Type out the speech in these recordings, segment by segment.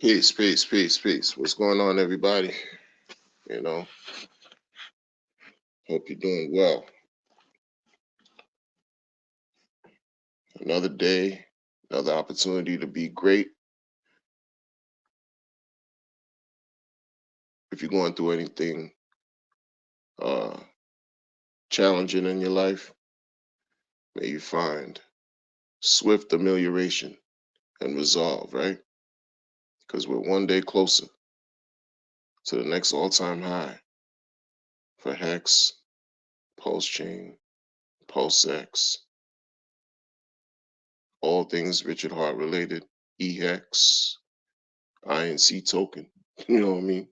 Peace, peace, peace, peace. What's going on, everybody? You know, hope you're doing well. Another day, another opportunity to be great. If you're going through anything uh, challenging in your life, may you find swift amelioration and resolve, right? Because we're one day closer to the next all-time high for Hex, Pulse Chain, Pulse X, all things Richard Hart related, EHEX, INC token. You know what I mean?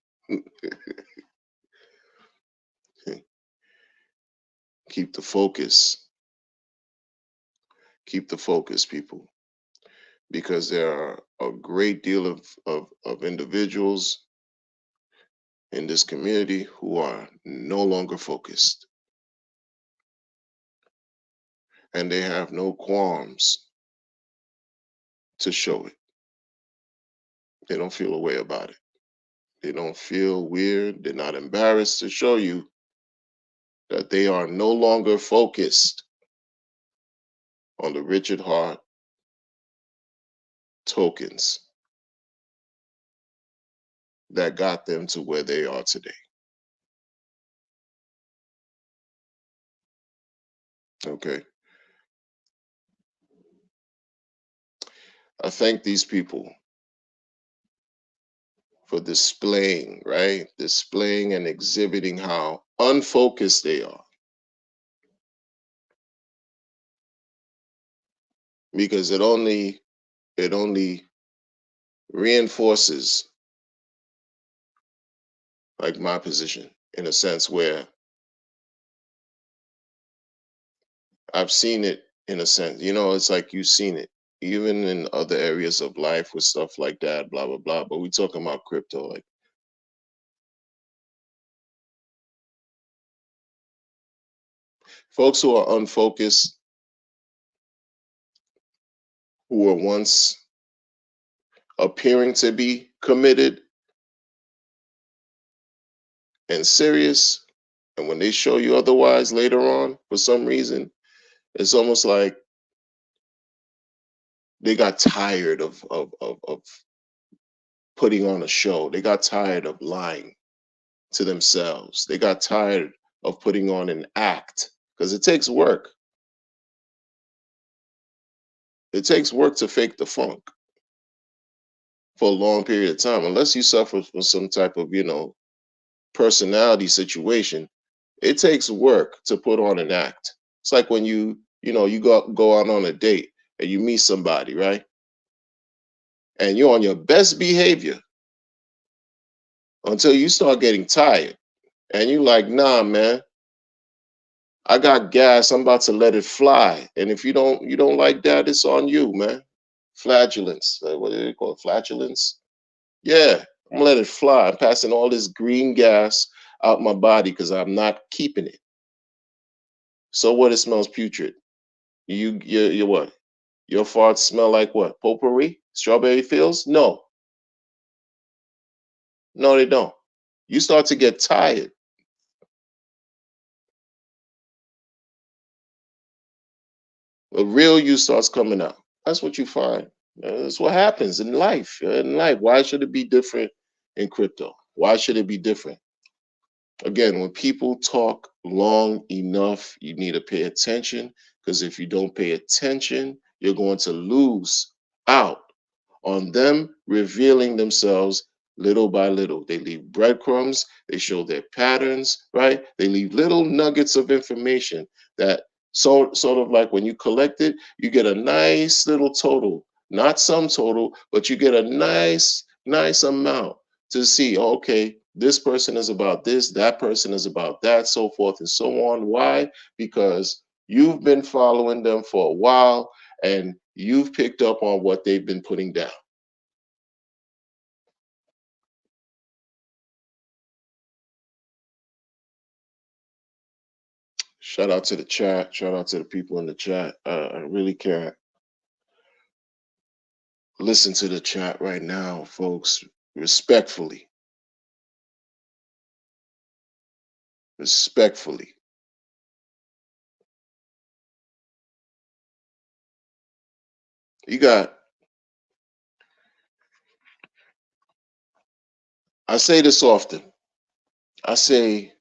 Keep the focus. Keep the focus, people, because there are a great deal of individuals in this community who are no longer focused, and they have no qualms to show it. They don't feel a way about it. They don't feel weird. They're not embarrassed to show you that they are no longer focused on the Richard Hart tokens that got them to where they are today. Okay. I thank these people for displaying, right? Displaying and exhibiting how unfocused they are. Because it only reinforces like my position in a sense where I've seen it in a sense. It's like you've seen it even in other areas of life with stuff like that, blah blah blah. But we talking about crypto, like folks who are unfocused, who were once appearing to be committed and serious, and when they show you otherwise later on for some reason, it's almost like they got tired of putting on a show. They got tired of lying to themselves. They got tired of putting on an act because it takes work. It takes work to fake the funk for a long period of time. Unless you suffer from some type of, personality situation, it takes work to put on an act. It's like when you go out on a date and you meet somebody, right? And you're on your best behavior until you start getting tired. And you like, nah, man, I got gas. I'm about to let it fly. And if you don't like that, it's on you, man. Flatulence. What do they call it? Flatulence? Yeah, I'm gonna let it fly. I'm passing all this green gas out my body because I'm not keeping it. So what? It smells putrid. You what? Your farts smell like what? Potpourri? Strawberry fields? No, no, they don't. You start to get tired. The real you starts coming out. That's what you find. That's what happens in life. In life, why should it be different in crypto? Why should it be different? Again, when people talk long enough, you need to pay attention because if you don't pay attention, you're going to lose out on them revealing themselves little by little. They leave breadcrumbs, they show their patterns, right? They leave little nuggets of information that sort of like when you collect it, you get a nice little total, not some total, but you get a nice amount to see, okay, this person is about this, that person is about that, so forth and so on. Why? Because you've been following them for a while and you've picked up on what they've been putting down. Shout out to the chat. Shout out to the people in the chat. I really can't Listen to the chat right now, folks. Respectfully, respectfully. You got, I say this often. I say,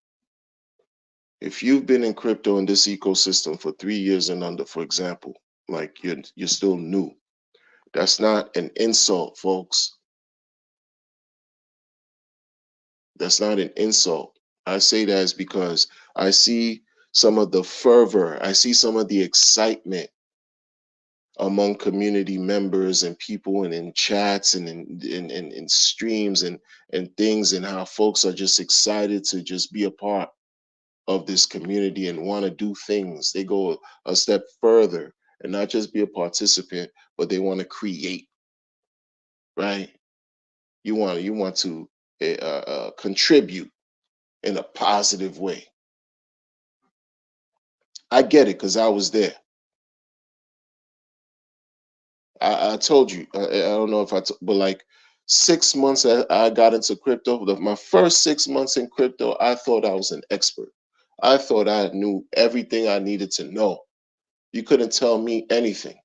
if you've been in crypto in this ecosystem for 3 years and under, for example, like you're still new, that's not an insult, folks. That's not an insult. I say that is because I see some of the fervor, I see some of the excitement among community members and people and in chats and in streams and things, and how folks are just excited to just be a part of this community and want to do things. They go a step further and not just be a participant, but they want to create, right? You want to contribute in a positive way. I get it because I was there. I told you. I don't know if but like 6 months I got into crypto. My first 6 months in crypto, I thought I was an expert. I thought I knew everything I needed to know. You couldn't tell me anything.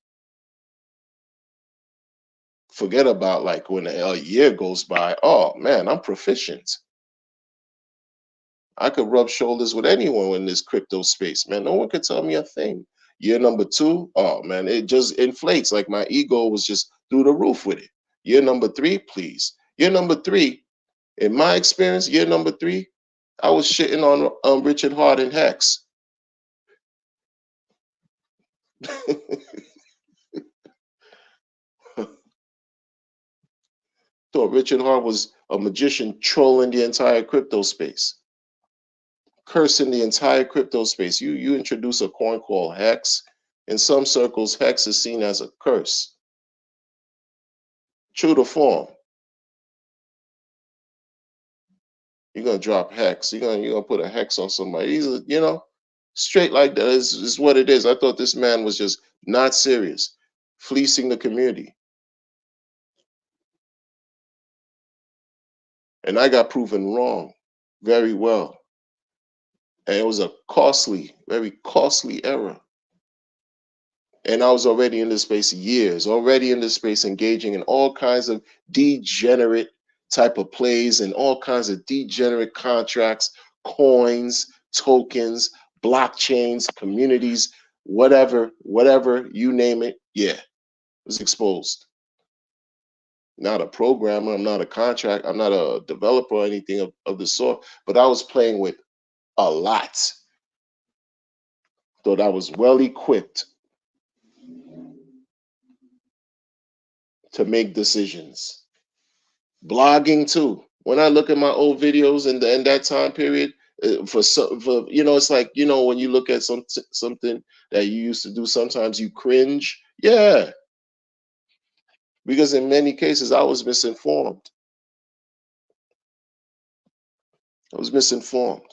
Forget about like when a year goes by. Oh man, I'm proficient. I could rub shoulders with anyone in this crypto space, man. No one could tell me a thing. Year number two, oh man, it just inflates. Like my ego was just through the roof with it. Year number three, please. Year number three, in my experience, year number three, I was shitting on Richard Hart and Hex. Thought Richard Hart was a magician trolling the entire crypto space, cursing the entire crypto space. You introduce a coin called Hex. In some circles, Hex is seen as a curse. True to form, you're gonna drop Hex. You're gonna put a Hex on somebody. Straight like that is what it is. I thought this man was just not serious, fleecing the community, and I got proven wrong very well. And it was a costly, very costly error. And I was already in this space years, already in this space engaging in all kinds of degenerate type of plays and all kinds of degenerate contracts, coins, tokens, blockchains, communities, whatever, you name it. Yeah, it was exposed. Not a programmer, I'm not a contract, I'm not a developer or anything of the sort, but I was playing with a lot. Thought I was well equipped to make decisions. Blogging too. When I look at my old videos in that time period, for it's like when you look at something that you used to do, sometimes you cringe. Yeah, because in many cases I was misinformed. I was misinformed.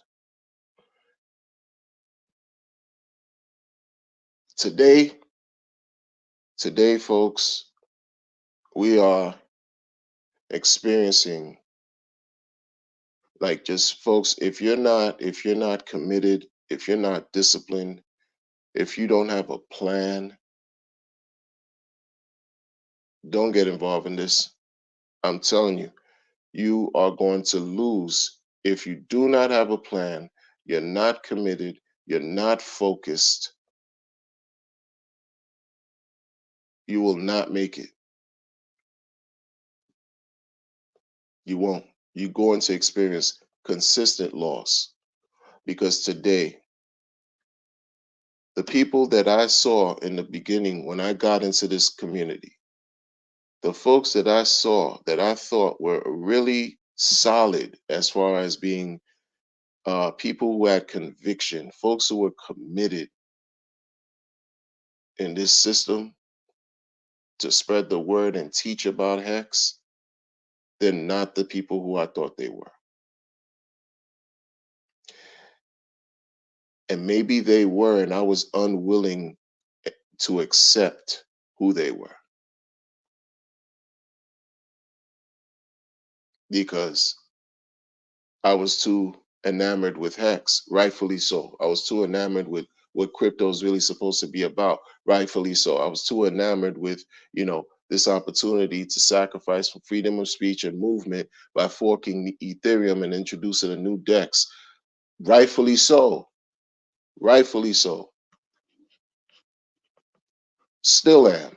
Today, today, folks, we are experiencing, like, just folks, if you're not committed, if you're not disciplined, if you don't have a plan, don't get involved in this. I'm telling you, you are going to lose if you do not have a plan, you're not committed, you're not focused, you will not make it. You won't. You're going to experience consistent loss, because today, the people that I saw in the beginning when I got into this community, the folks that I saw that I thought were really solid as far as being people who had conviction, folks who were committed in this system to spread the word and teach about Hex, they're not the people who I thought they were. And maybe they were, and I was unwilling to accept who they were. because I was too enamored with Hex, rightfully so. I was too enamored with what crypto is really supposed to be about, rightfully so. I was too enamored with, this opportunity to sacrifice for freedom of speech and movement by forking the Ethereum and introducing a new DEX, rightfully so, rightfully so. Still am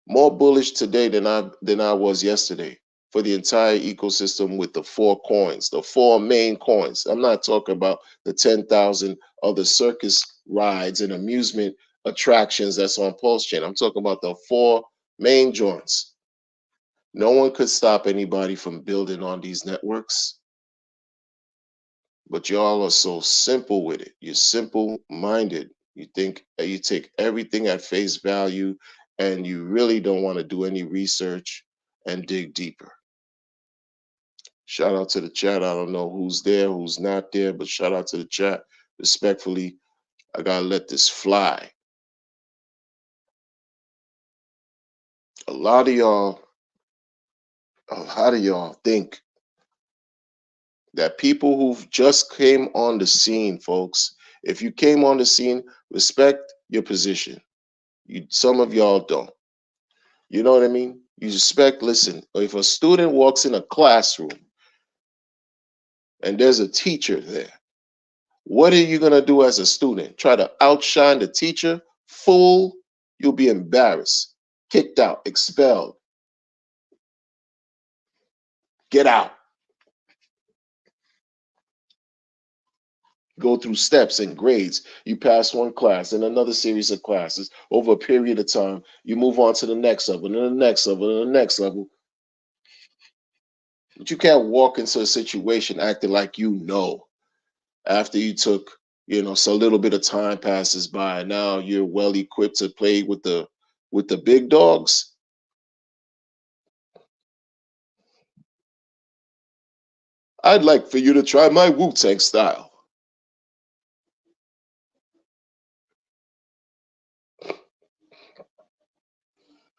more bullish today than I was yesterday for the entire ecosystem with the four coins, the four main coins. I'm not talking about the 10,000 other circus rides and amusement attractions that's on Pulse Chain. I'm talking about the four main joints. No one could stop anybody from building on these networks, but y'all are so simple with it. You're simple minded. You think you take everything at face value and you really don't want to do any research and dig deeper. Shout out to the chat. I don't know who's there, who's not there, but shout out to the chat. Respectfully, I gotta let this fly. A lot of y'all, think that people who've just came on the scene, folks, if you came on the scene, respect your position. Some of y'all don't. You know what I mean? You respect, listen, if a student walks in a classroom and there's a teacher there, what are you going to do as a student? Try to outshine the teacher? Fool, you'll be embarrassed, kicked out, expelled. Get out. Go through steps and grades. You pass one class and another series of classes over a period of time. You move on to the next level and the next level and the next level. But you can't walk into a situation acting like you know after you took, so a little bit of time passes by. Now you're well equipped to play with the big dogs. I'd like for you to try my Wu-Tang style.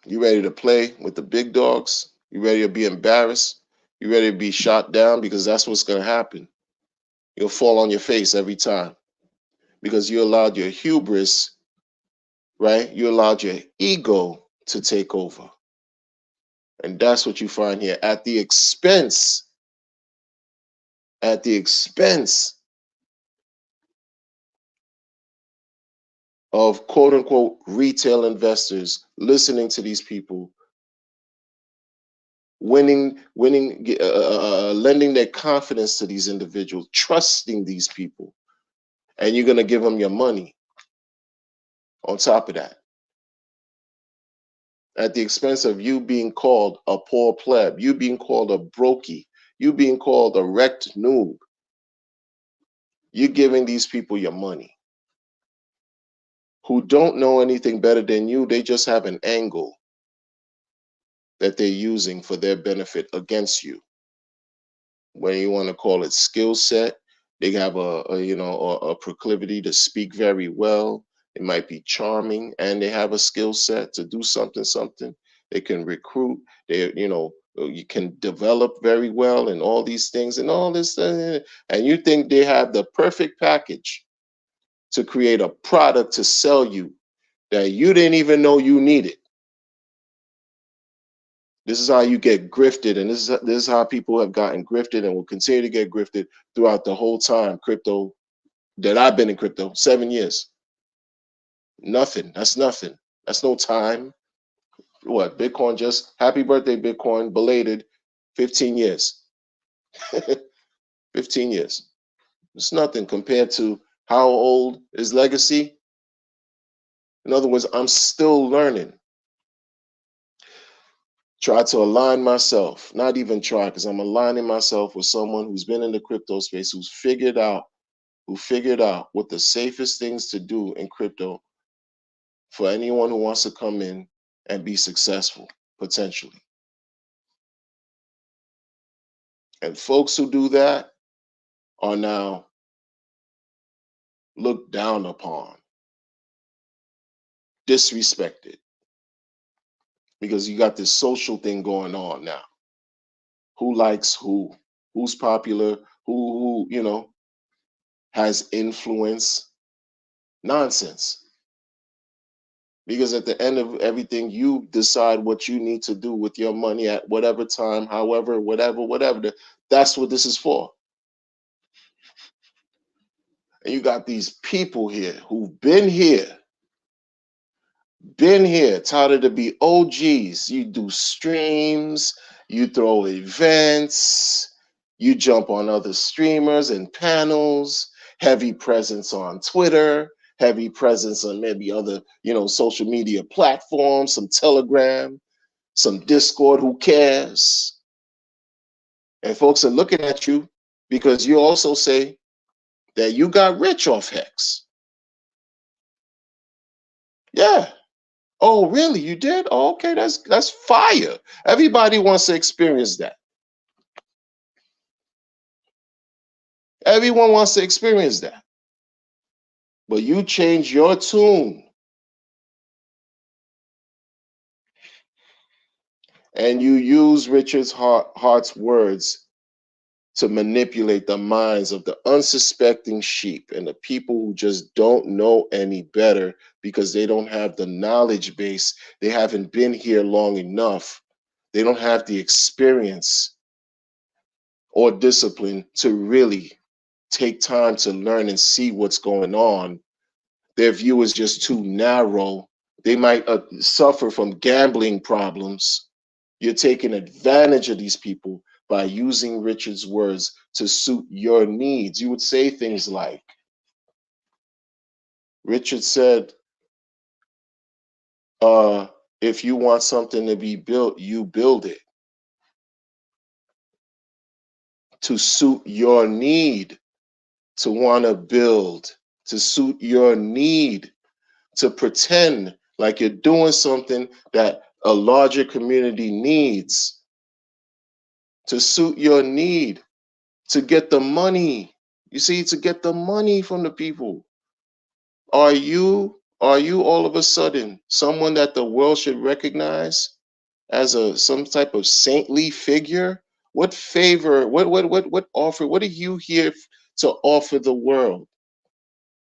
You ready to play with the big dogs? You ready to be embarrassed? You ready to be shot down? Because that's what's going to happen. You'll fall on your face every time because you allowed your hubris, right? You allowed your ego to take over. And that's what you find here at the expense of quote unquote retail investors listening to these people, lending their confidence to these individuals, trusting these people, and you're going to give them your money on top of that, at the expense of you being called a poor pleb, you being called a brokey, you being called a wrecked noob. You're giving these people your money who don't know anything better than you. They just have an angle that they're using for their benefit against you. When you want to call it skill set, they have a proclivity to speak very well. It might be charming, and they have a skill set to do something. They can recruit. You can develop very well, and all these things, and all this, and you think they have the perfect package to create a product to sell you that you didn't even know you needed. This is how you get grifted, and this is how people have gotten grifted and will continue to get grifted throughout the whole time crypto that I've been in crypto, 7 years. Nothing. That's nothing. That's no time. What? Bitcoin just happy birthday, Bitcoin, belated 15 years. 15 years. It's nothing compared to how old is legacy. In other words, I'm still learning. Try to align myself, not even try, because I'm aligning myself with someone who's been in the crypto space, who figured out what the safest things to do in crypto for anyone who wants to come in and be successful, potentially. And folks who do that are now looked down upon, disrespected, because you got this social thing going on now. who likes who's popular, who has influence. Nonsense. Because at the end of everything, you decide what you need to do with your money at whatever time, however, whatever. That's what this is for. And you got these people here who've been here, touted to be OGs. You do streams, you throw events, you jump on other streamers and panels, heavy presence on Twitter, heavy presence on maybe other, social media platforms, some Telegram, some Discord, who cares? And folks are looking at you because you also say that you got rich off Hex. Yeah. Oh, really? You did? Oh, okay, that's fire. Everybody wants to experience that. Everyone wants to experience that. But you change your tune and you use Richard's Hart's words to manipulate the minds of the unsuspecting sheep and the people who just don't know any better because they don't have the knowledge base. They haven't been here long enough. They don't have the experience or discipline to really take time to learn and see what's going on. Their view is just too narrow. They might suffer from gambling problems. You're taking advantage of these people by using Richard's words to suit your needs. You would say things like, Richard said, if you want something to be built, you build it. To suit your need, to want to build, to suit your need, to pretend like you're doing something that a larger community needs, to suit your need, to get the money. You see, to get the money from the people. Are you all of a sudden someone that the world should recognize as some type of saintly figure? What favor, what offer, what are you here to offer the world?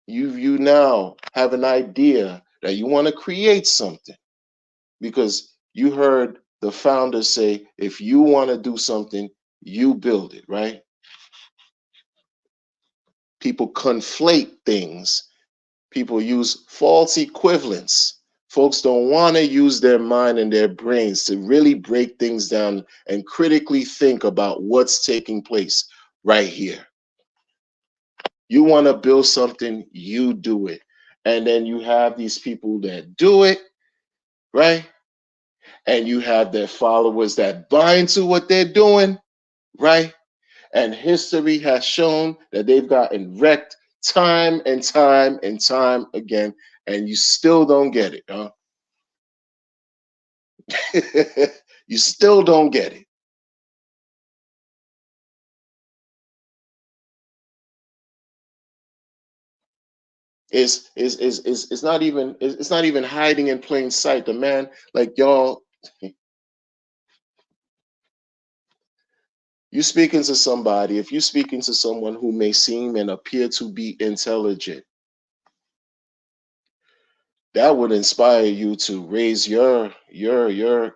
You now have an idea that you want to create something because you heard the founder say, if you want to do something, you build it, right? People conflate things. People use false equivalents. Folks don't want to use their mind and their brains to really break things down and critically think about what's taking place right here. You want to build something, you do it. And then you have these people that do it, right? And you have their followers that buy into what they're doing, right? And history has shown that they've gotten wrecked time and time and time again, and you still don't get it, huh? You still don't get it. It's not even it's not even hiding in plain sight. The man, like y'all, you speaking to somebody, if you're speaking to someone who may seem and appear to be intelligent, that would inspire you to raise your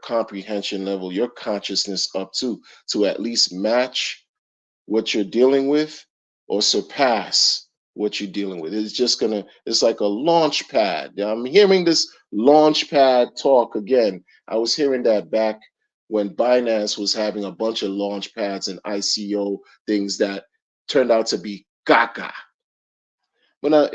comprehension level, your consciousness up to at least match what you're dealing with or surpass what you're dealing with. It's like a launch pad. Now, I'm hearing this launch pad talk again. I was hearing that back when Binance was having a bunch of launch pads and ICO things that turned out to be gaga. But now,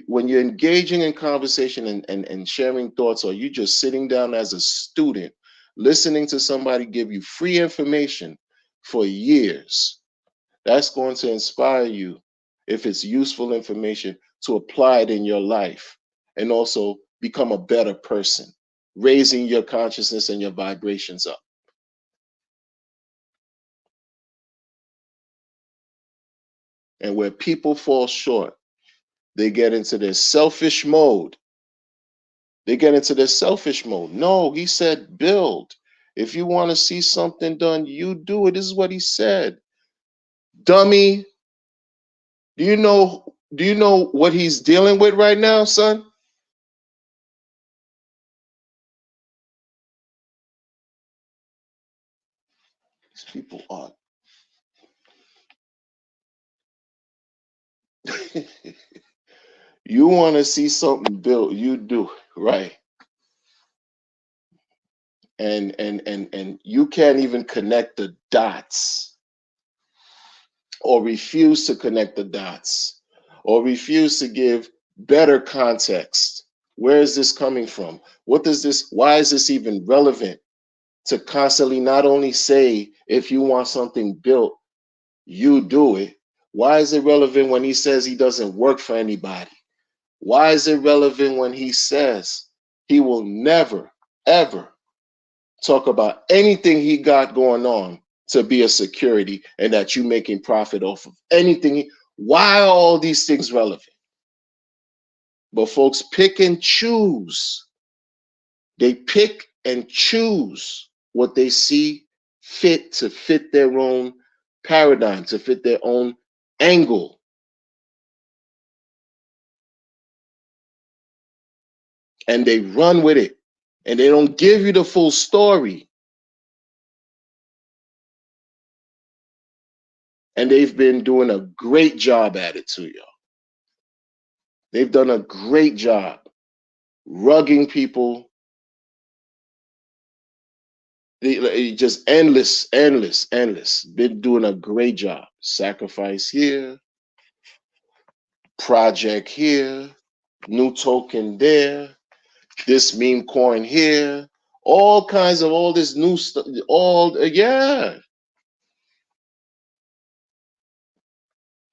when you're engaging in conversation and sharing thoughts, or you just sitting down as a student, listening to somebody give you free information for years, that's going to inspire you, if it's useful information, to apply it in your life and also become a better person, raising your consciousness and your vibrations up. And where people fall short, they get into their selfish mode. They get into their selfish mode. No, he said build. If you want to see something done, you do it. This is what he said. Dummy, do you know what he's dealing with right now, son? These people are you want to see something built, you do it, right? And you can't even connect the dots, or refuse to connect the dots, or refuse to give better context. Where is this coming from? What does this, why is this even relevant to constantly not only say, if you want something built, you do it? Why is it relevant when he says he doesn't work for anybody? Why is it relevant when he says he will never, ever talk about anything he got going on to be a security, and that you making profit off of anything? Why are all these things relevant? But folks pick and choose. They pick and choose what they see fit to fit their own paradigm, to fit their own angle. And they run with it. And they don't give you the full story. And they've been doing a great job at it too, y'all. They've done a great job rugging people. Just endless, endless, endless. Been doing a great job. Sacrifice here, project here, new token there, this meme coin here, all kinds of all this new stuff. All yeah,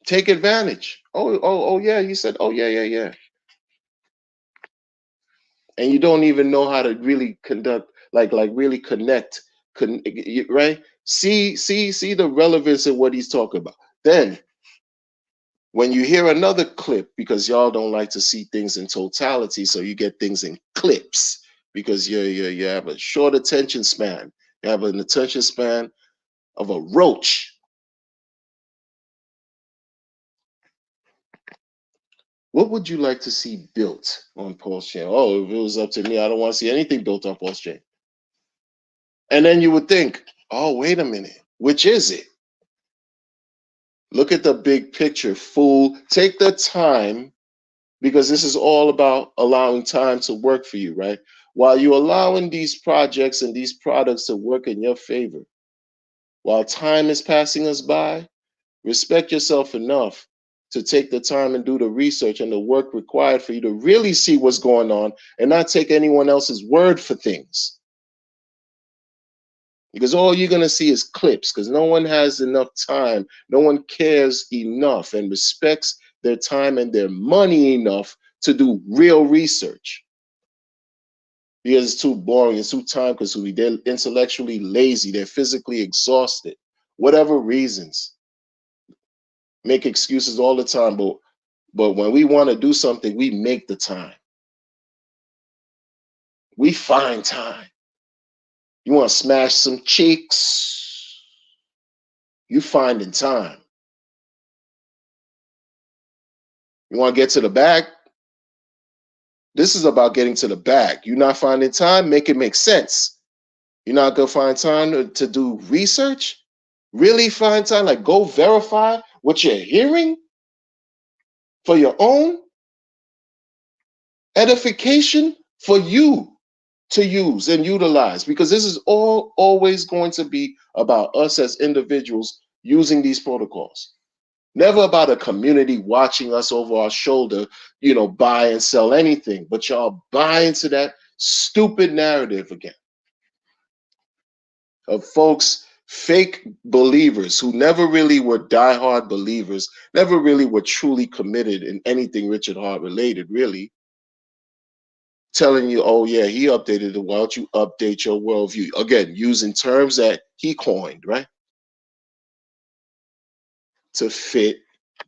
take advantage. Oh yeah. He said, oh yeah. And you don't even know how to really conduct, like really connect, right? See the relevance of what he's talking about. Then when you hear another clip, because y'all don't like to see things in totality, so you get things in clips, because you have a short attention span. You have an attention span of a roach. What would you like to see built on Pulse Chain? Oh, if it was up to me, I don't want to see anything built on Pulse Chain. And then you would think, oh, wait a minute, which is it? Look at the big picture, fool. Take the time, because this is all about allowing time to work for you, right? While you're allowing these projects and these products to work in your favor, while time is passing us by, respect yourself enough to take the time and do the research and the work required for you to really see what's going on, and not take anyone else's word for things. Because all you're going to see is clips, because no one has enough time. No one cares enough and respects their time and their money enough to do real research. Because it's too boring, it's too time consuming. They're intellectually lazy, they're physically exhausted, whatever reasons. Make excuses all the time, but when we want to do something, we make the time. We find time. You want to smash some cheeks, you finding time. You want to get to the bag? This is about getting to the bag. You're not finding time, make it make sense. You're not gonna find time to do research? Really find time? Like, go verify what you're hearing for your own edification, for you to use and utilize, because this is all always going to be about us as individuals using these protocols. Never about a community watching us over our shoulder, buy and sell anything. But y'all buy into that stupid narrative again of folks, fake believers who never really were diehard believers, never really were truly committed in anything Richard Hart related, really, telling you, oh yeah, he updated it. Why don't you update your worldview? Again, using terms that he coined, right? To fit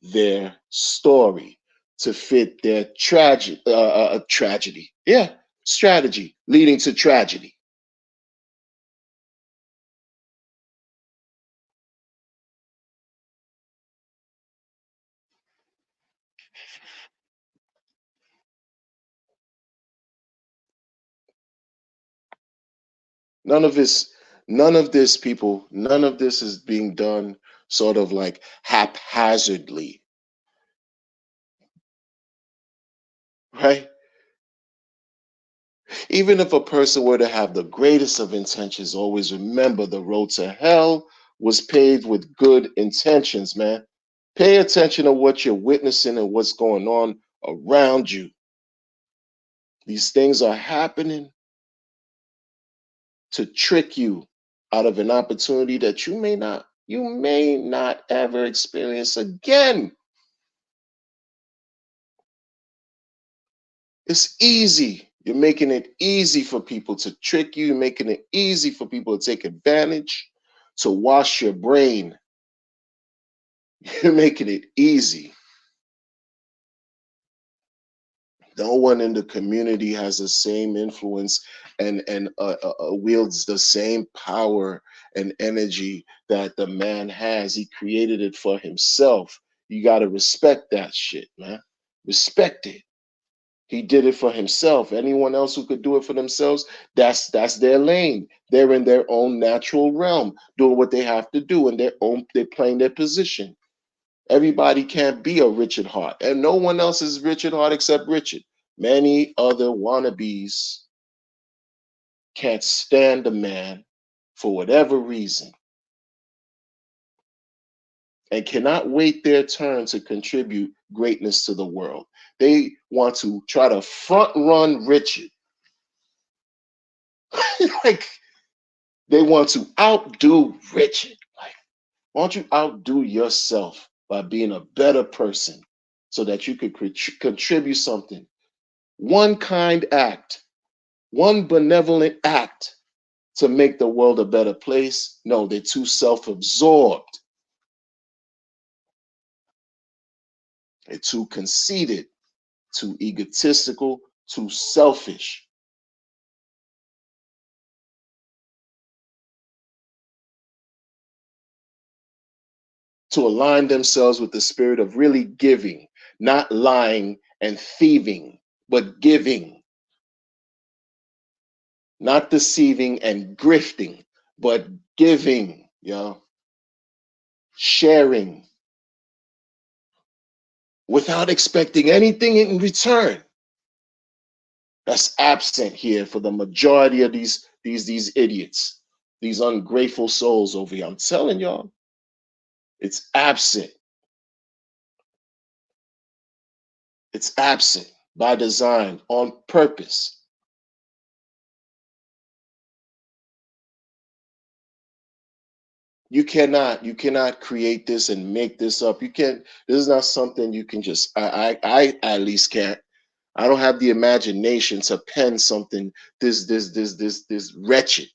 their story, to fit their tragedy. Yeah, strategy leading to tragedy. None of this, none of this, people, none of this is being done sort of like haphazardly, right? Even if a person were to have the greatest of intentions, always remember the road to hell was paved with good intentions, man. Pay attention to what you're witnessing and what's going on around you. These things are happening to trick you out of an opportunity that you may not ever experience again. It's easy. You're making it easy for people to trick you. You're making it easy for people to take advantage, to wash your brain. You're making it easy. No one in the community has the same influence and wields the same power and energy that the man has. He created it for himself. You got to respect that shit, man. Respect it. He did it for himself. Anyone else who could do it for themselves, that's their lane. They're in their own natural realm, doing what they have to do in their own. They're playing their position. Everybody can't be a Richard Hart, and no one else is Richard Hart except Richard. Many other wannabes can't stand a man for whatever reason and cannot wait their turn to contribute greatness to the world. They want to try to front run Richard. Like they want to outdo Richard. Like, why don't you outdo yourself by being a better person so that you could contribute something? One kind act, one benevolent act to make the world a better place. No, they're too self absorbed, they're too conceited, too egotistical, too selfish to align themselves with the spirit of really giving, not lying and thieving, but giving, not deceiving and grifting, but giving, sharing without expecting anything in return. That's absent here for the majority of these idiots, these ungrateful souls over here. I'm telling y'all, it's absent. It's absent by design, on purpose. You cannot create this and make this up. You can't. This is not something you can just. I at least can't. I don't have the imagination to pen something this wretched.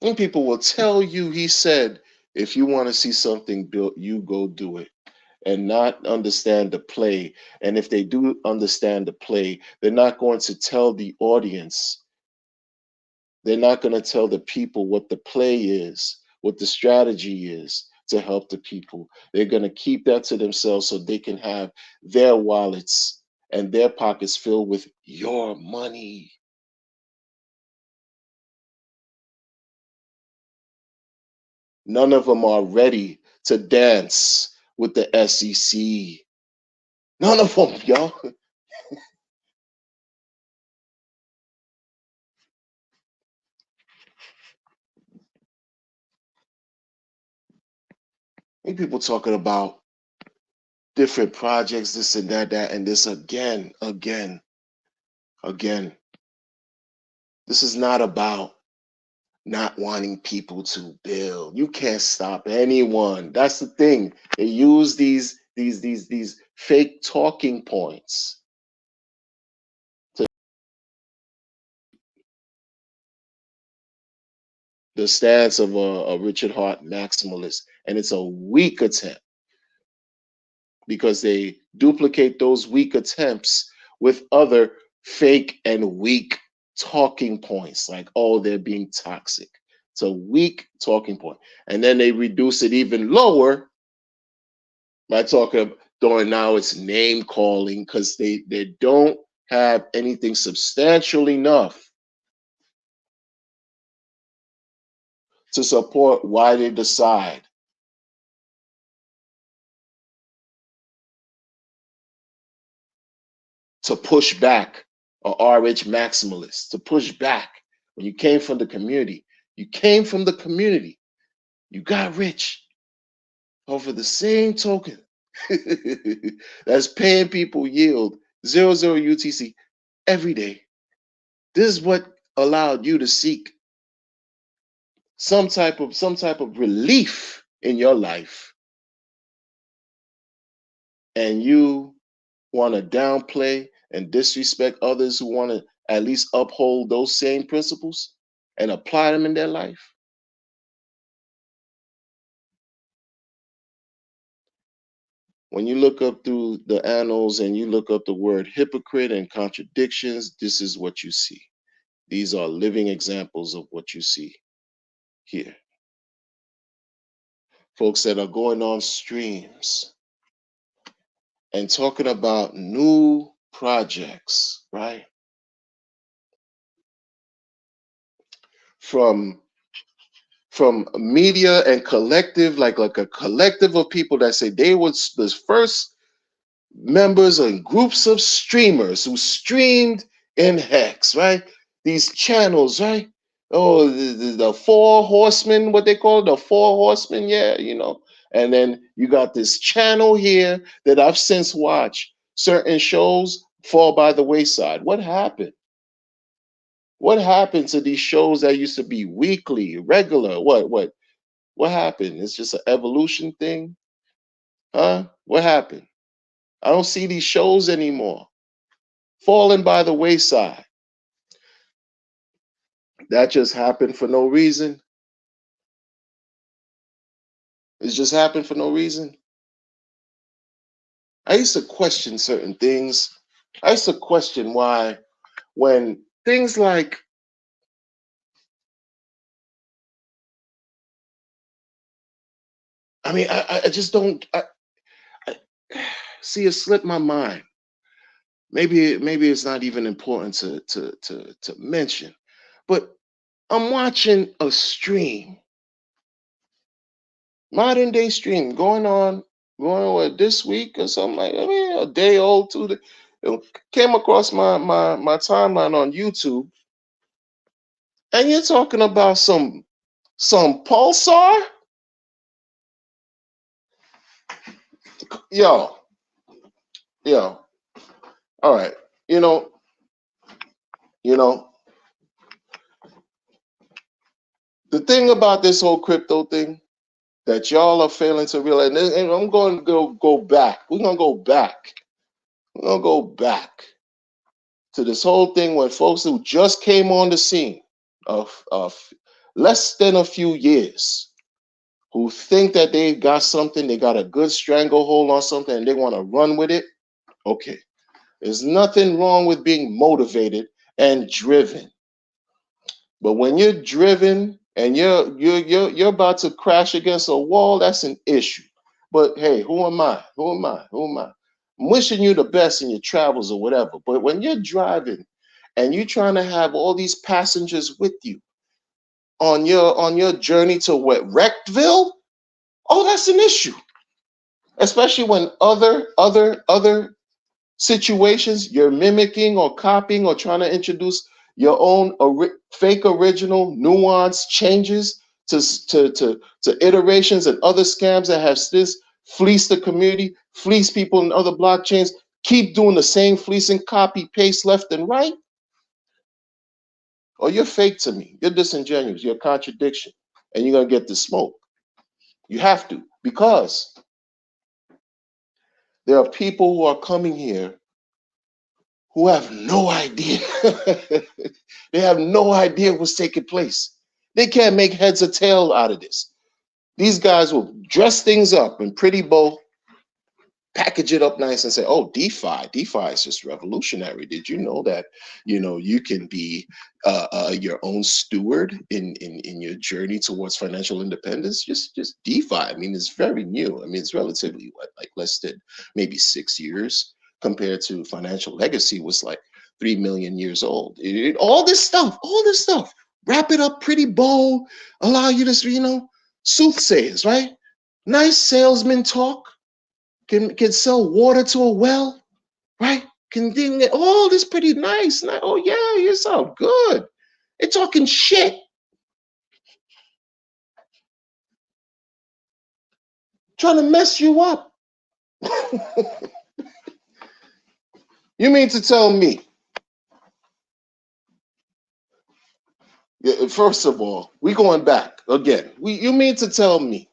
And people will tell you, he said, if you want to see something built, you go do it, and not understand the play. And if they do understand the play, they're not going to tell the audience, they're not going to tell the people what the play is, what the strategy is to help the people. They're going to keep that to themselves so they can have their wallets and their pockets filled with your money. None of them are ready to dance with the SEC. None of them, y'all. Ain't people talking about different projects, this and that, and this again. This is not about not wanting people to build. You can't stop anyone. That's the thing. They use these fake talking points to the stance of a Richard Hart maximalist, and it's a weak attempt because they duplicate those weak attempts with other fake and weak talking points like, oh, they're being toxic. It's a weak talking point. And then they reduce it even lower by talking doing now it's name calling because they don't have anything substantial enough to support why they decide to push back, or RH maximalist, to push back. When you came from the community, you came from the community, you got rich over the same token that's paying people yield 00 UTC every day. This is what allowed you to seek some type of relief in your life, and you want to downplay and disrespect others who want to at least uphold those same principles and apply them in their life. When you look up through the annals and you look up the word hypocrite and contradictions, this is what you see. These are living examples of what you see here. Folks that are going on streams and talking about new projects, right? From media and collective, like a collective of people that say they was the first members and groups of streamers who streamed in Hex, right? These channels, right? Oh, the four horsemen, what they call it, the four horsemen, yeah, you know. And then you got this channel here that I've since watched certain shows fall by the wayside. What happened? What happened to these shows that used to be weekly, regular? What happened? It's just an evolution thing, huh? What happened? I don't see these shows anymore. Falling by the wayside. That just happened for no reason. It's just happened for no reason. I used to question certain things. I used to question why, when things like, I mean, I just don't I see it slip my mind. Maybe it's not even important to mention, but I'm watching a stream, modern day stream going on what, this week or something like, I mean, a day old, it came across my timeline on YouTube, and you're talking about some Pulsar, yo, yo, all right, you know, you know, the thing about this whole crypto thing that y'all are failing to realize, and I'm going to go back. We're gonna go back. We're gonna go back to this whole thing when folks who just came on the scene of less than a few years, who think that they got something, they got a good stranglehold on something, and they want to run with it. Okay, there's nothing wrong with being motivated and driven, but when you're driven and you're about to crash against a wall, that's an issue. But hey, who am I? Who am I? Who am I? I'm wishing you the best in your travels or whatever. But when you're driving and you're trying to have all these passengers with you on your journey to what, Wreckville? Oh, that's an issue. Especially when other situations you're mimicking or copying or trying to introduce your own fake original nuance changes to iterations and other scams that have this fleece the community, fleece people in other blockchains, keep doing the same fleecing, copy paste left and right. Or you're fake to me, you're disingenuous, you're a contradiction, and you're gonna get the smoke. You have to, because there are people who are coming here who have no idea. They have no idea what's taking place. They can't make heads or tail out of this. These guys will dress things up in pretty bow, package it up nice and say, oh, DeFi is just revolutionary. Did you know that, you can be your own steward in your journey towards financial independence? Just DeFi. I mean, it's very new. I mean, it's relatively like less than maybe 6 years compared to financial legacy was like 3 million years old. All this stuff, wrap it up pretty bold, allow you to, soothsayers, right? Nice salesman talk, can sell water to a well, right? Can do all this pretty nice. Oh yeah, you sound good. They're talking shit. Trying to mess you up. You mean to tell me? First of all, we going back again. You mean to tell me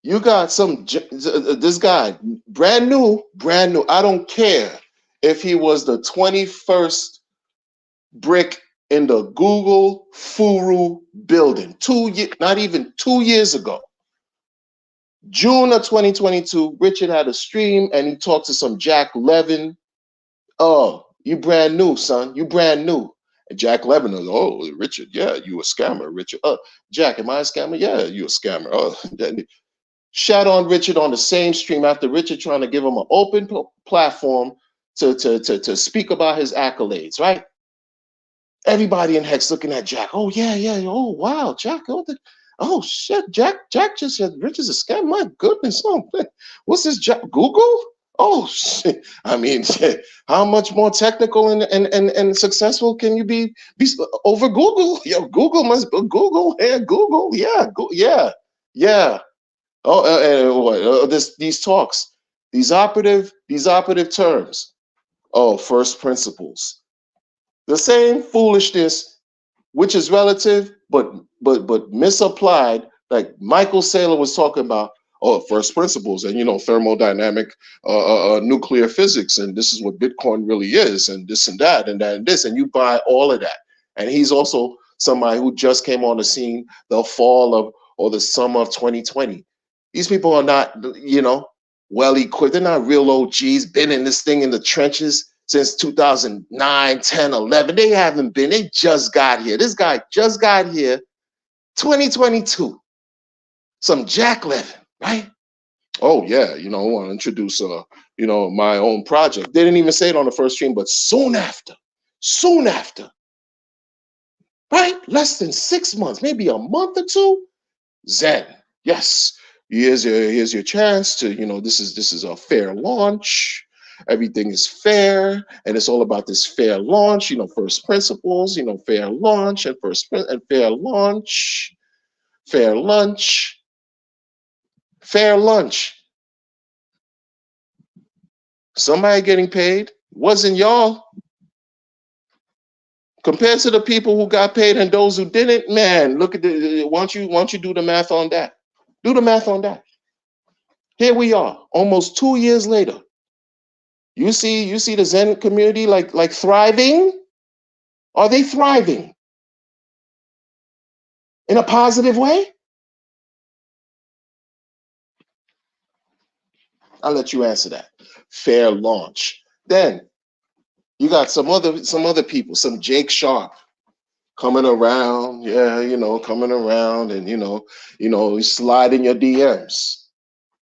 you got this guy brand new? I don't care if he was the 21st brick in the Google Furu building. Not even 2 years ago. June of 2022, Richard had a stream and he talked to some Jack Levin. Oh, you brand new, son. You brand new. And Jack Levin was, oh, Richard, yeah, you a scammer, Richard. Jack, am I a scammer? Yeah, you a scammer. Oh, shout on Richard on the same stream after Richard trying to give him an open platform to speak about his accolades, right? Everybody in Hex looking at Jack. Oh, yeah. Oh, wow, Jack. Oh, shit, Jack just said Richard's a scam. My goodness. Oh, what's this, Jack? Google? Oh, shit. I mean, how much more technical and successful can you be over Google? Yo, Google must be Google. Yeah, Google. Yeah. Oh, these talks, these operative terms. Oh, first principles. The same foolishness, which is relative, but misapplied. Like Michael Saylor was talking about, first principles and thermodynamic, nuclear physics, and this is what Bitcoin really is, and this and that and that and this, and you buy all of that. And he's also somebody who just came on the scene the fall of or the summer of 2020. These people are not, well equipped. They're not real OGs, been in this thing in the trenches since 2009, 10, 11. They haven't been. They just got here. This guy just got here, 2022. Some Jack Levin, right? Oh, yeah, I want to introduce, my own project. They didn't even say it on the first stream, but soon after, right? Less than 6 months, maybe a month or two. Zen, yes, here's your chance to, this is a fair launch. Everything is fair, and it's all about this fair launch, first principles, fair launch and fair launch, fair lunch. Somebody getting paid. Wasn't y'all. Compared to the people who got paid and those who didn't, man, look at why don't you do the math on that? Do the math on that. Here we are, almost 2 years later. You see the Zen community like thriving? Are they thriving? In a positive way? I'll let you answer that. Fair launch. Then you got some other people, some Jake Sharp coming around, coming around and slide in your DMs.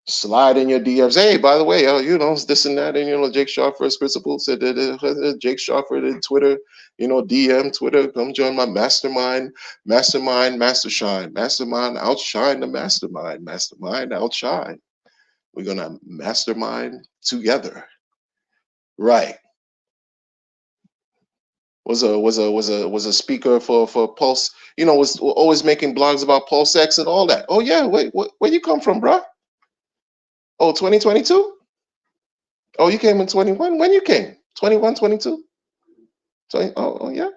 Hey, by the way, this and that, and Jake Sharp first principle said that Jake Sharp in Twitter, DM Twitter, come join my mastermind, mastershine, mastermind, outshine the mastermind, outshine. We're gonna mastermind together, right? Was a speaker for Pulse, was always making blogs about Pulse X and all that. Oh yeah, wait, where you come from, bro? Oh, 2022? Oh, you came in 21? When you came? 21, 22? 20, oh, yeah.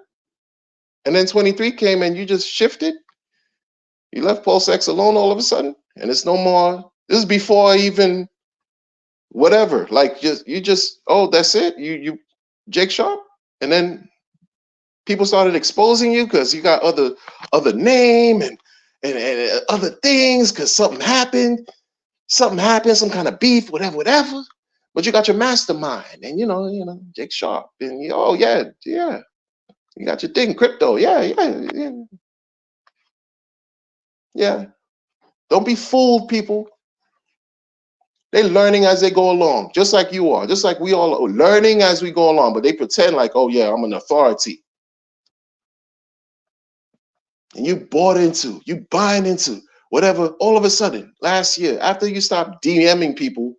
And then 23 came and you just shifted? You left Pulse X alone all of a sudden? And it's no more. This is before even whatever. Like you just, oh, that's it? You Jake Sharp? And then people started exposing you because you got other name and other things because something happened. something happens, some kind of beef, whatever. But you got your mastermind, and Jake Sharp, and you got your thing, crypto, yeah. Don't be fooled, people. They're learning as they go along, just like you are, just like we all are learning as we go along. But they pretend like, oh yeah, I'm an authority, and you buying into whatever. All of a sudden, last year, after you stopped DMing people,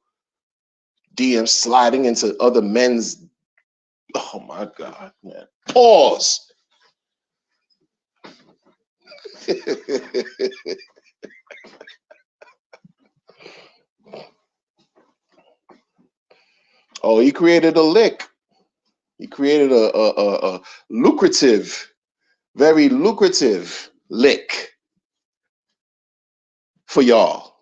DM sliding into other men's. Oh my God, man. Pause. Oh, he created a lick. He created a lucrative, very lucrative lick for y'all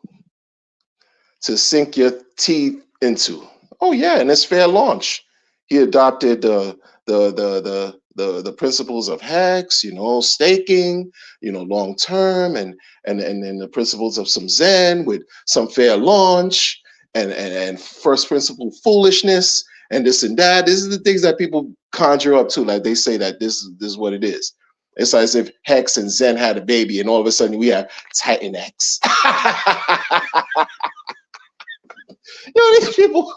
to sink your teeth into. Oh yeah, and it's fair launch. He adopted the principles of Hex, staking, long term, and the principles of some Zen with some fair launch and first principle foolishness and this and that. This is the things that people conjure up to, like they say that this is what it is. It's as if Hex and Zen had a baby, and all of a sudden we have Titan X. These people.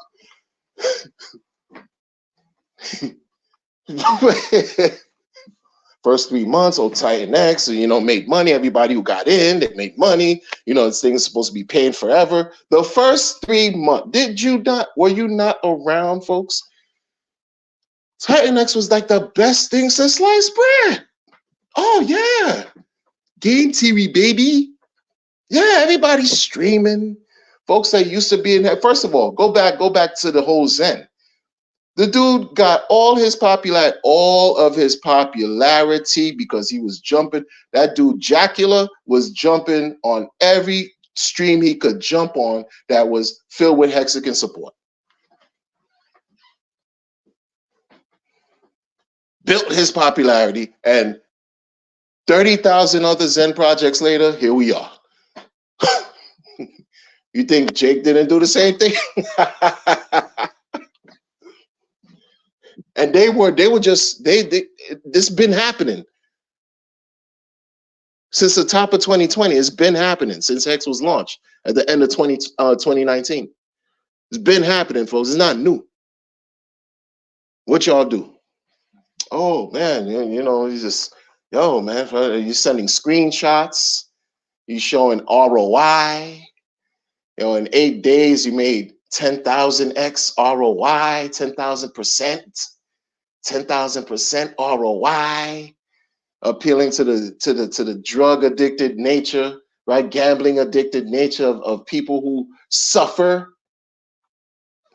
First 3 months, Titan X, made money. Everybody who got in, they made money. This thing is supposed to be paying forever. The first 3 months, were you not around, folks? Titan X was like the best thing since sliced bread. Oh yeah. Game TV, baby. Yeah, everybody's streaming. Folks that used to be in there. First of all, go back to the whole Zen. The dude got all of his popularity because he was jumping. That dude, Jacula, was jumping on every stream he could jump on that was filled with Hexican support. Built his popularity, and 30,000 other Zen projects later, here we are. You think Jake didn't do the same thing? And this been happening since the top of 2020. It's been happening since Hex was launched at the end of 2019. It's been happening, folks. It's not new. What y'all do? Oh man, you just, man, you're sending screenshots. You're showing ROI. In 8 days, you made 10,000x ROI, 10,000%. 10,000% ROI, appealing to the drug addicted nature, right? Gambling addicted nature of people who suffer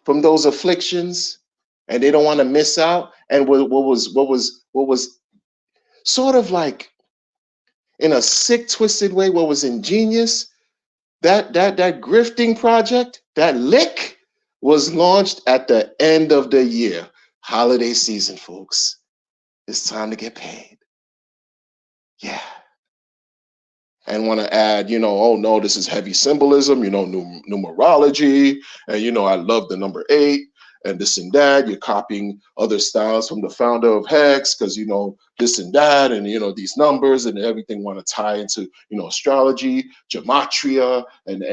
from those afflictions, and they don't want to miss out. And what was sort of like in a sick, twisted way, what was ingenious, that grifting project, that lick, was launched at the end of the year. Holiday season, folks. It's time to get paid. Yeah. And want to add, oh no, this is heavy symbolism, numerology, and I love the number 8 and this and that. You're copying other styles from the founder of Hex because this and that, and these numbers and everything want to tie into astrology, gematria, and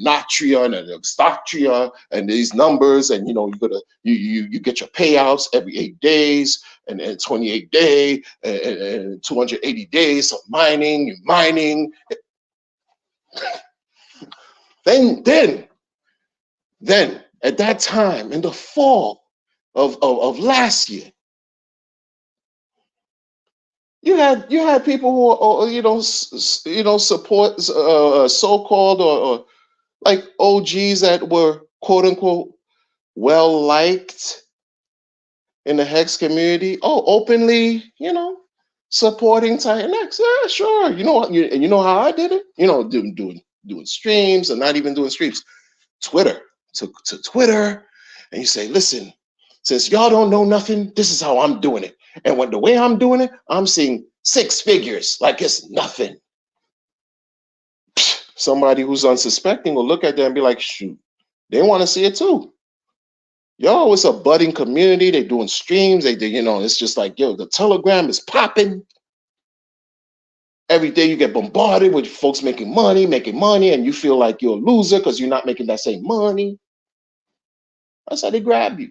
natria and stockria, and these numbers, and you get your payouts every 8 days and 28 day and 280 days of mining. Then at that time in the fall of last year, you had people who support so-called or like OGs that were quote unquote well liked in the Hex community. Oh, openly, supporting Titan X. Yeah, sure. You know how I did it? Doing streams, and not even doing streams. Twitter to Twitter, and you say, listen, since y'all don't know nothing, this is how I'm doing it. And the way I'm doing it, I'm seeing 6 figures like it's nothing. somebody who's unsuspecting will look at that and be like, shoot, they want to see it too. Yo, it's a budding community. They're doing streams. It's just like, yo, the Telegram is popping. Every day you get bombarded with folks making money, and you feel like you're a loser because you're not making that same money. That's how they grab you.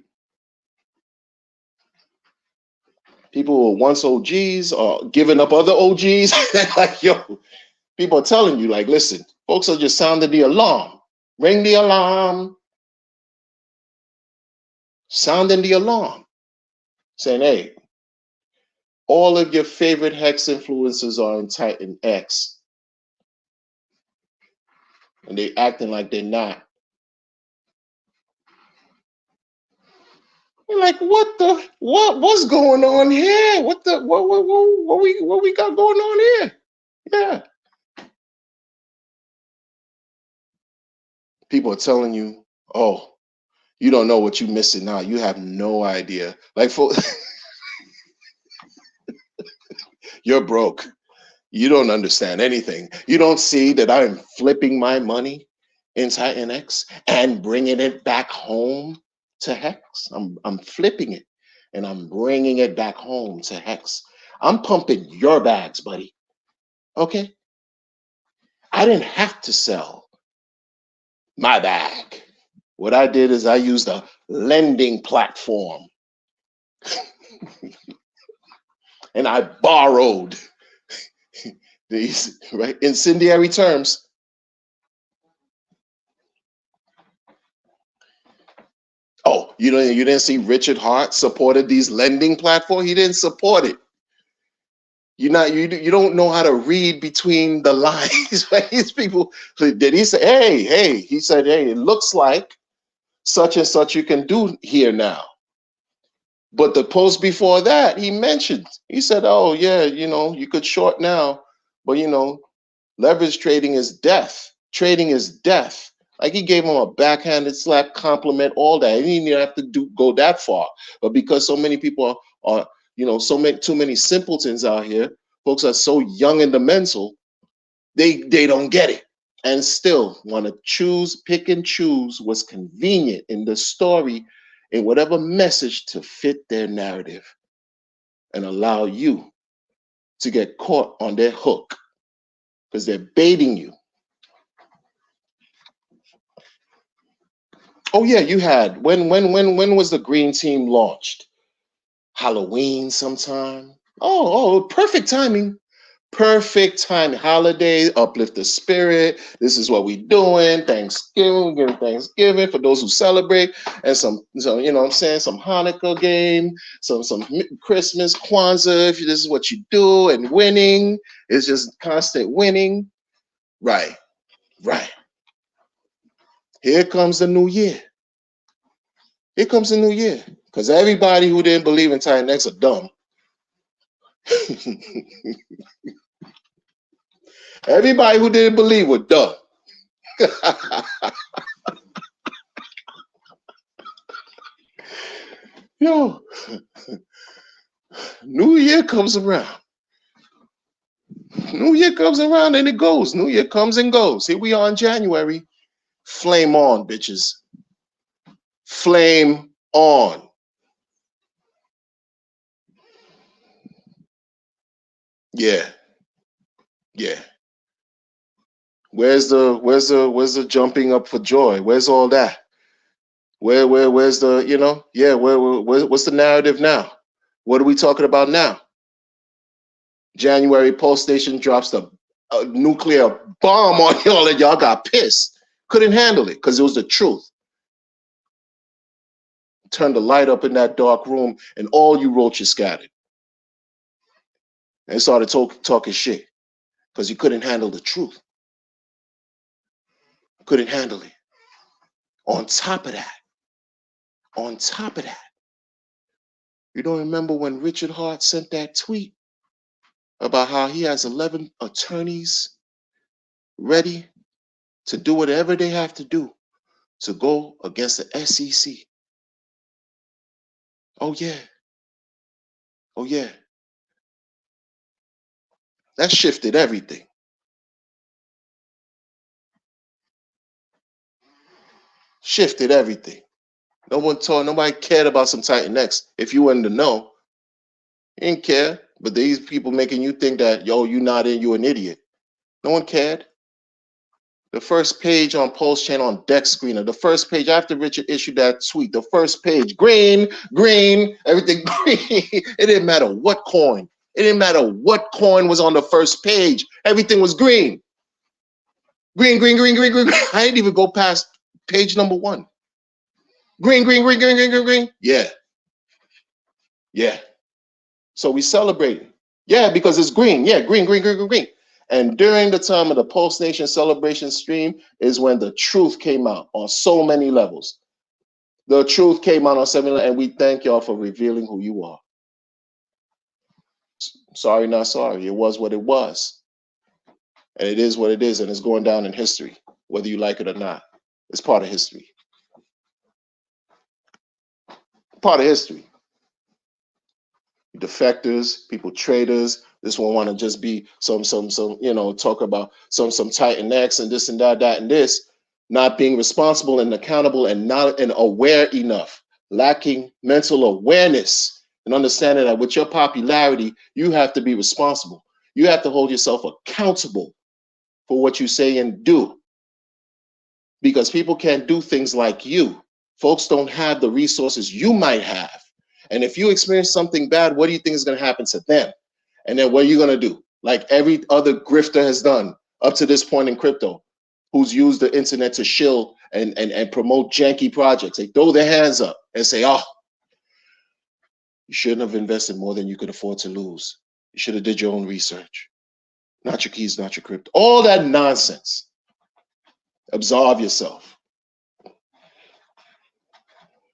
People who were once OGs are giving up other OGs. Like, yo, people are telling you, like, listen, folks are just sounding the alarm. Ring the alarm. Sounding the alarm. Saying, hey, all of your favorite hex influencers are in Titan X. And they acting like they're not. You're like, what's going on here? What we got going on here? Yeah. People are telling you, oh, you don't know what you're missing now. You have no idea. Like, you're broke. You don't understand anything. You don't see that I'm flipping my money in Titan X and bringing it back home to Hex. I'm flipping it and I'm bringing it back home to Hex. I'm pumping your bags, buddy. Okay? I didn't have to sell my bag. What I did is I used a lending platform and I borrowed these, right, incendiary terms. Oh, you didn't see Richard Hart supported these lending platforms? He didn't support it. You don't know how to read between the lines. Right? These people, did he say, hey, he said, hey, it looks like such and such you can do here now. But the post before that, he said, oh yeah, you could short now, but leverage trading is death. Trading is death. Like, he gave him a backhanded slap, compliment, all that. He didn't even have to go that far. But because so many people are too many simpletons out here, folks are so young in the mental, they don't get it. And still want to pick and choose what's convenient in the story, in whatever message to fit their narrative, and allow you to get caught on their hook because they're baiting you. Oh yeah, you had when was the green team launched? Halloween sometime. Oh, perfect timing. Perfect time. Holiday, uplift the spirit. This is what we doing. Thanksgiving, giving Thanksgiving for those who celebrate, and some some Hanukkah game, some Christmas, Kwanzaa, if this is what you do, and winning. It's just constant winning. Right. Here comes the new year. Here comes the new year. Because everybody who didn't believe in Titan X are dumb. Everybody who didn't believe were dumb. Yo, New Year comes around. New Year comes around and it goes. New Year comes and goes. Here we are in January. Flame on, bitches. Flame on. Yeah. Where's the jumping up for joy? Where's all that? Where's the, what's the narrative now? What are we talking about now? January, Pulse Station drops a nuclear bomb on y'all and y'all got pissed. Couldn't handle it because it was the truth. Turned the light up in that dark room and all you roaches scattered. And started talking shit because you couldn't handle the truth. Couldn't handle it. On top of that, you don't remember when Richard Hart sent that tweet about how he has 11 attorneys ready to do whatever they have to do to go against the SEC. Oh yeah. That shifted everything. Shifted everything. No one told, nobody cared about some Titan X. If you wanted to know, you didn't care. But these people making you think that, yo, you not in, you an idiot. No one cared. The first page on Pulse Chain on Deck Screener, the first page after Richard issued that tweet, the first page, green, green, everything green. It didn't matter what coin. It didn't matter what coin was on the first page. Everything was green. Green, green, green, green, green. I didn't even go past page number 1. Green, green, green, green, green, green, green. Yeah. Yeah. So we celebrating. Yeah, because it's green. Yeah, green, green, green, green, green. And during the time of the Pulse Nation celebration stream is when the truth came out on so many levels. The truth came out on 7, and we thank y'all for revealing who you are. Sorry, not sorry. It was what it was. And it is what it is, and it's going down in history, whether you like it or not. It's part of history. Part of history. Defectors, people traitors. This one want to just be some, talk about some Titan X and this and that and this, not being responsible and accountable and not and aware enough, lacking mental awareness and understanding that with your popularity, you have to be responsible. You have to hold yourself accountable for what you say and do, because people can't do things like you. Folks don't have the resources you might have. And if you experience something bad, what do you think is going to happen to them? And then what are you going to do? Like every other grifter has done up to this point in crypto, who's used the internet to shill and promote janky projects. They throw their hands up and say, oh, you shouldn't have invested more than you could afford to lose. You should have did your own research. Not your keys, not your crypto. All that nonsense. Absolve yourself.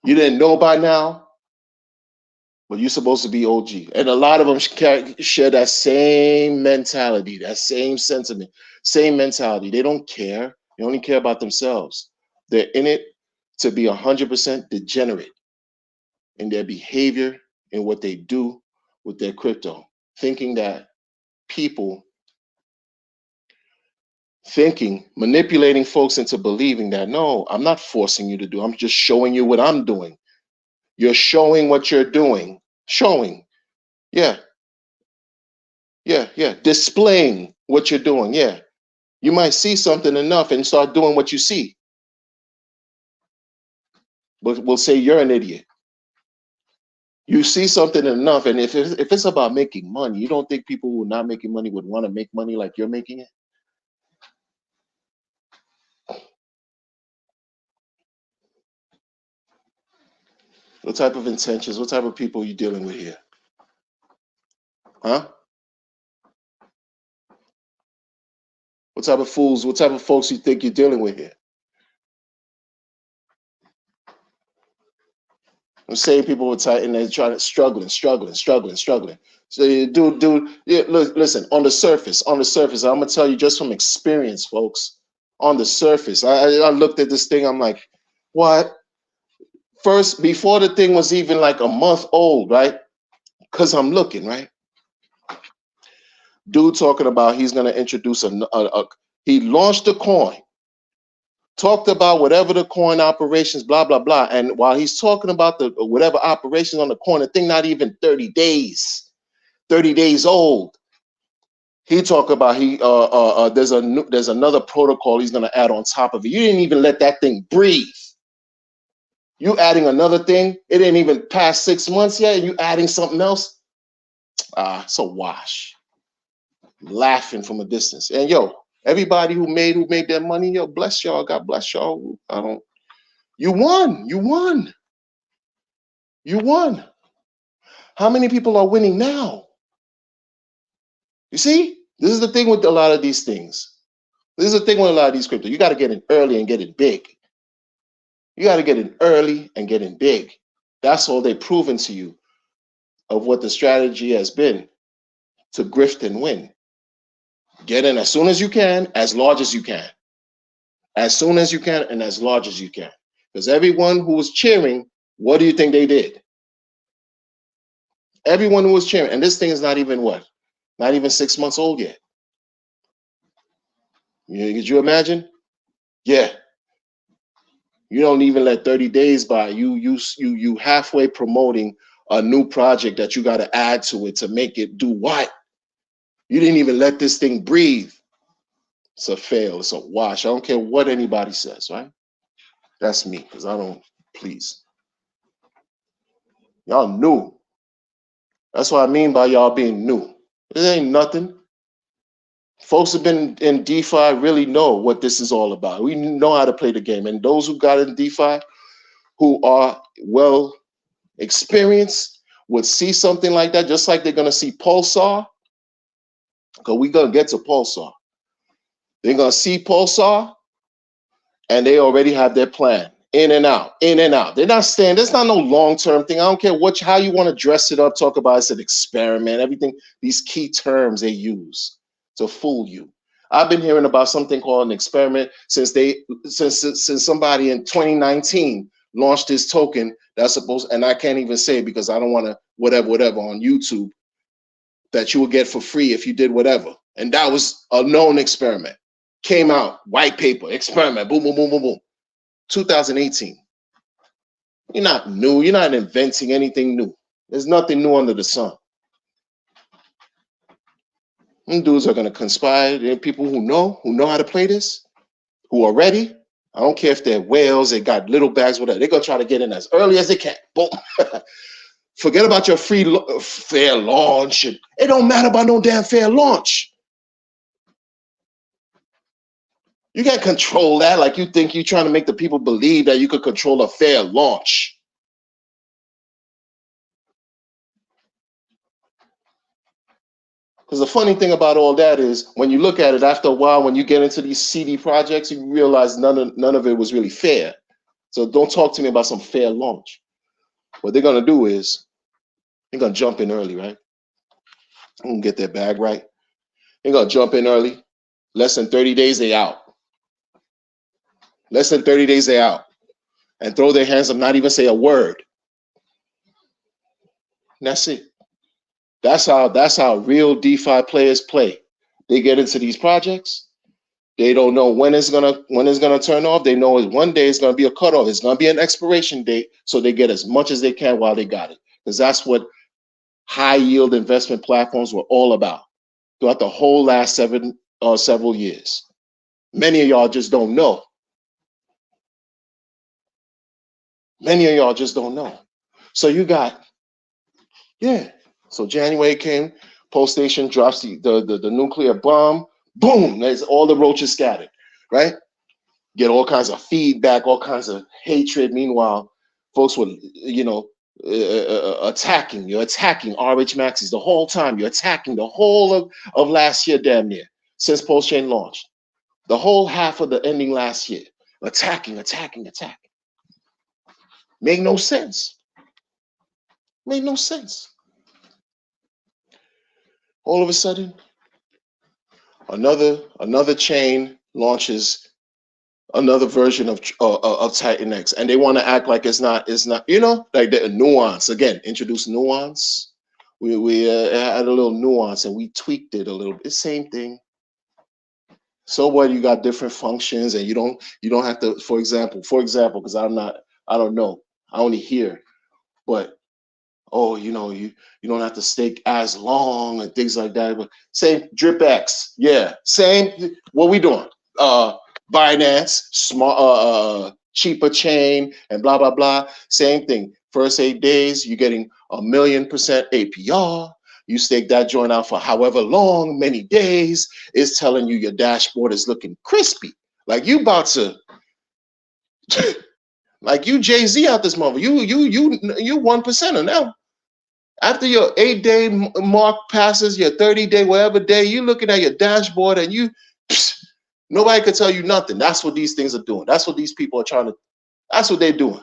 You didn't know by now, but you're supposed to be OG. And a lot of them share that same mentality, that same sentiment, same mentality. They don't care. They only care about themselves. They're in it to be 100% degenerate in their behavior, in what they do with their crypto, thinking that manipulating folks into believing that, no, I'm not forcing you to do, I'm just showing you what I'm doing. You're showing what you're doing. Showing. Yeah. Displaying what you're doing. Yeah. You might see something enough and start doing what you see. But we'll say you're an idiot. You see something enough, and if it's about making money, you don't think people who are not making money would want to make money like you're making it? What type of intentions, what type of people are you dealing with here? Huh? What type of fools, what type of folks you think you're dealing with here? I'm saying people were tight and they're trying to struggling. So dude, yeah, look, listen, on the surface, I'm gonna tell you just from experience, folks. On the surface, I looked at this thing, I'm like, what? First, before the thing was even like a month old, right? Because I'm looking, right? Dude talking about he's gonna introduce he launched a coin, talked about whatever the coin operations, blah, blah, blah. And while he's talking about the whatever operations on the coin, the thing not even 30 days old. He talked about there's another protocol he's gonna add on top of it. You didn't even let that thing breathe. You adding another thing, it ain't even past 6 months yet, and you adding something else. It's a wash. I'm laughing from a distance. And yo, everybody who made their money, yo, bless y'all. God bless y'all. You won. How many people are winning now? You see, this is the thing with a lot of these things. This is the thing with a lot of these crypto. You got to get in early and get it big. You got to get in early and get in big. That's all they've proven to you of what the strategy has been to grift and win. Get in as soon as you can, as large as you can. As soon as you can and as large as you can. Because everyone who was cheering, what do you think they did? Everyone who was cheering, and this thing is not even what? Not even 6 months old yet. Could you imagine? Yeah. You don't even let 30 days by. You halfway promoting a new project that you got to add to it to make it do what? You didn't even let this thing breathe. It's a fail. It's a wash. I don't care what anybody says, right? That's me, because I don't, please. Y'all new. That's what I mean by y'all being new. It ain't nothing. Folks have been in DeFi really know what this is all about. We know how to play the game. And those who got in DeFi, who are well experienced, would see something like that, just like they're going to see Pulsar, because we're going to get to Pulsar. They're going to see Pulsar, and they already have their plan. In and out, in and out. They're not staying. There's not no long-term thing. I don't care how you want to dress it up, talk about it's an experiment, everything. These key terms they use to fool you. I've been hearing about something called an experiment since somebody in 2019 launched this token that's supposed, and I can't even say it because I don't want to whatever on YouTube, that you will get for free if you did whatever. And that was a known experiment. Came out, white paper, experiment, boom, boom, boom, boom, boom. 2018. You're not new. You're not inventing anything new. There's nothing new under the sun. Them dudes are going to conspire. There are people who know how to play this, who are ready. I don't care if they're whales, they got little bags, whatever. They're going to try to get in as early as they can. Boom. Forget about your fair launch. It don't matter about no damn fair launch. You can't control that like you think you're trying to make the people believe that you could control a fair launch. Because the funny thing about all that is when you look at it after a while, when you get into these CD projects, you realize none of it was really fair. So don't talk to me about some fair launch. What they're going to do is they're going to jump in early, right? They're going to get their bag right. They're going to jump in early. Less than 30 days, they out. Less than 30 days, they out. And throw their hands up, not even say a word. And that's it. That's how real DeFi players play. They get into these projects. They don't know when it's gonna turn off. They know one day it's gonna be a cutoff. It's gonna be an expiration date. So they get as much as they can while they got it. Because that's what high yield investment platforms were all about throughout the whole last several years. Many of y'all just don't know. Many of y'all just don't know. So you got, yeah. So January came, Pulse Station drops the nuclear bomb, boom, there's all the roaches scattered, right? Get all kinds of feedback, all kinds of hatred. Meanwhile, folks were, attacking. You're attacking RH Maxis the whole time. You're attacking the whole of last year, damn near, since Pulse Chain launched. The whole half of the ending last year. Attacking. Made no sense. Made no sense. All of a sudden, another chain launches another version of Titan X, and they want to act like it's not, like the nuance. Again, introduce nuance. We had a little nuance and we tweaked it a little bit. Same thing. So what? You got different functions, and you don't have to. For example, because I don't know. I only hear, but you don't have to stake as long and things like that. But same DripX, yeah, same. What we doing? Binance, smart, cheaper chain, and blah blah blah. Same thing. First 8 days, you're getting 1,000,000% APR. You stake that joint out for however long, many days. It's telling you your dashboard is looking crispy, like you about to. Like you Jay-Z out this mother. You 1%er now. After your 8-day mark passes, your 30-day, whatever day, you looking at your dashboard and nobody can tell you nothing. That's what these things are doing. That's what these people are that's what they're doing.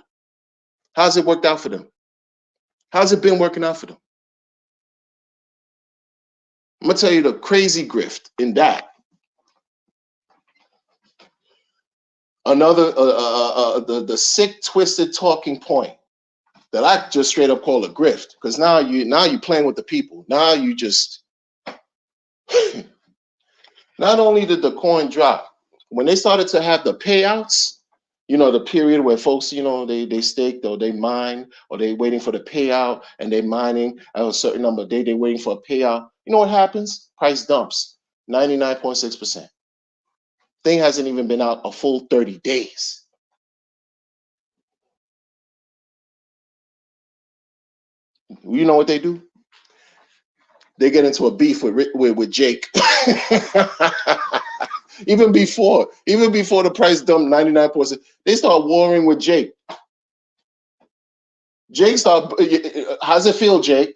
How's it worked out for them? How's it been working out for them? I'm gonna tell you the crazy grift in that. Another the sick, twisted talking point that I just straight up call a grift, because now you playing with the people. Now you just not only did the coin drop, when they started to have the payouts, You know, the period where folks, you know, they stake or they mine or they waiting for the payout and they mining at a certain number of days, they waiting for a payout. You know what happens? Price dumps 99.6%. Thing hasn't even been out a full 30 days. You know what they do? They get into a beef with Jake. even before the price dumped 99%, they start warring with Jake. Jake start. How's it feel, Jake?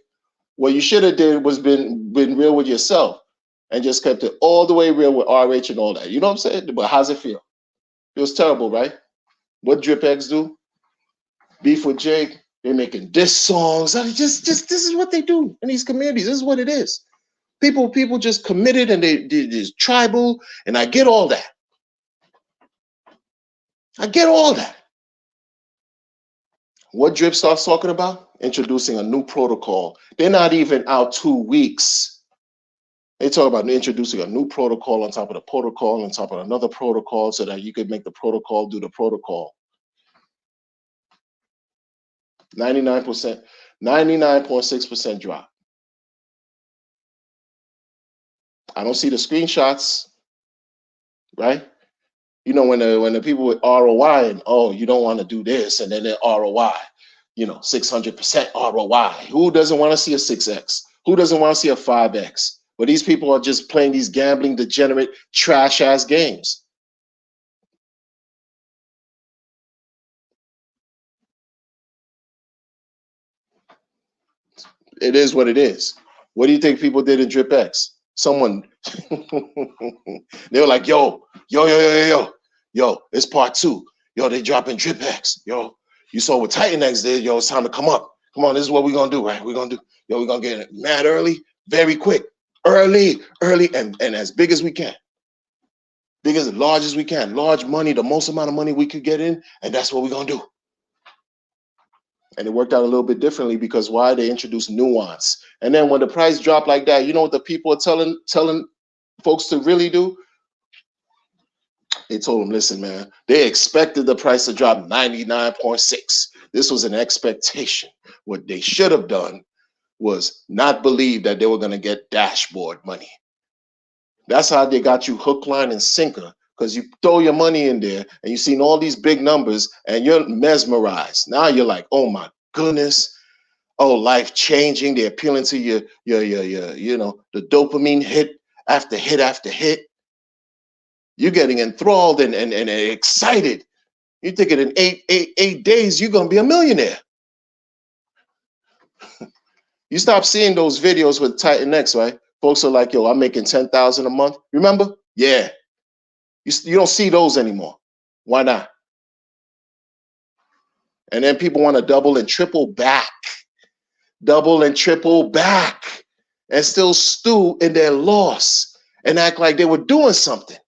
What you should have did was been real with yourself and just kept it all the way real with RH and all that. You know what I'm saying? But how's it feel? It was terrible, right? What Drip X do? Beef with Jake. They're making diss songs. Just this is what they do in these communities. This is what it is. People just committed and they just tribal, and I get all that. I get all that. What Drip starts talking about? Introducing a new protocol. They're not even out 2 weeks. They talk about introducing a new protocol on top of the protocol, on top of another protocol, so that you could make the protocol do the protocol. 99%, 99.6% drop. I don't see the screenshots, right? You know, when the people with ROI and oh, you don't want to do this, and then their ROI, you know, 600% ROI. Who doesn't want to see a 6x? Who doesn't want to see a 5x? But these people are just playing these gambling, degenerate, trash ass games. It is what it is. What do you think people did in Drip X? Someone, they were like, yo, it's part 2. Yo, they dropping Drip X. Yo, you saw what Titan X did. Yo, it's time to come up. Come on, this is what we're going to do, right? We're going to do, yo, we're going to get it mad early, very quick. Early, and as big as we can. Big as large as we can. Large money, the most amount of money we could get in, and that's what we're going to do. And it worked out a little bit differently because why? They introduced nuance. And then when the price dropped like that, you know what the people are telling folks to really do? They told them, listen, man, they expected the price to drop 99.6. This was an expectation. What they should have done was not believe that they were going to get dashboard money. That's how they got you hook, line, and sinker, because you throw your money in there and you've seen all these big numbers and you're mesmerized. Now you're like, oh my goodness, oh, life changing. They're appealing to your, you know, the dopamine hit after hit after hit. You're getting enthralled and excited. You're thinking in eight days, you're gonna be a millionaire. You stop seeing those videos with Titan X, right? Folks are like, yo, I'm making 10,000 a month. Remember? Yeah. You don't see those anymore. Why not? And then people want to double and triple back, and still stew in their loss and act like they were doing something.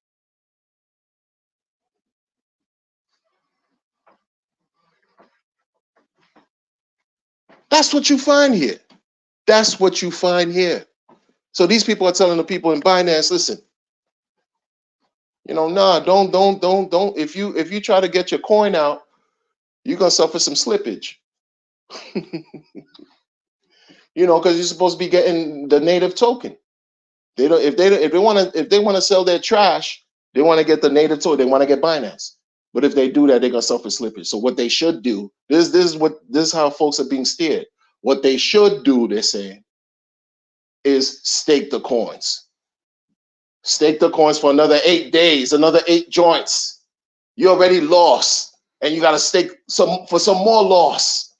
That's what you find here. That's what you find here. So these people are telling the people in Binance, listen, you know, nah, don't. If you try to get your coin out, you're gonna suffer some slippage. You know, because you're supposed to be getting the native token. They don't if they want to sell their trash, they want to get the native token. They want to get Binance. But if they do that, they're gonna suffer slippage. So what they should do, this is how folks are being steered. What they should do, they're saying, is stake the coins. Stake the coins for another 8 days, another 8 joints. You already lost, and you got to stake some more loss.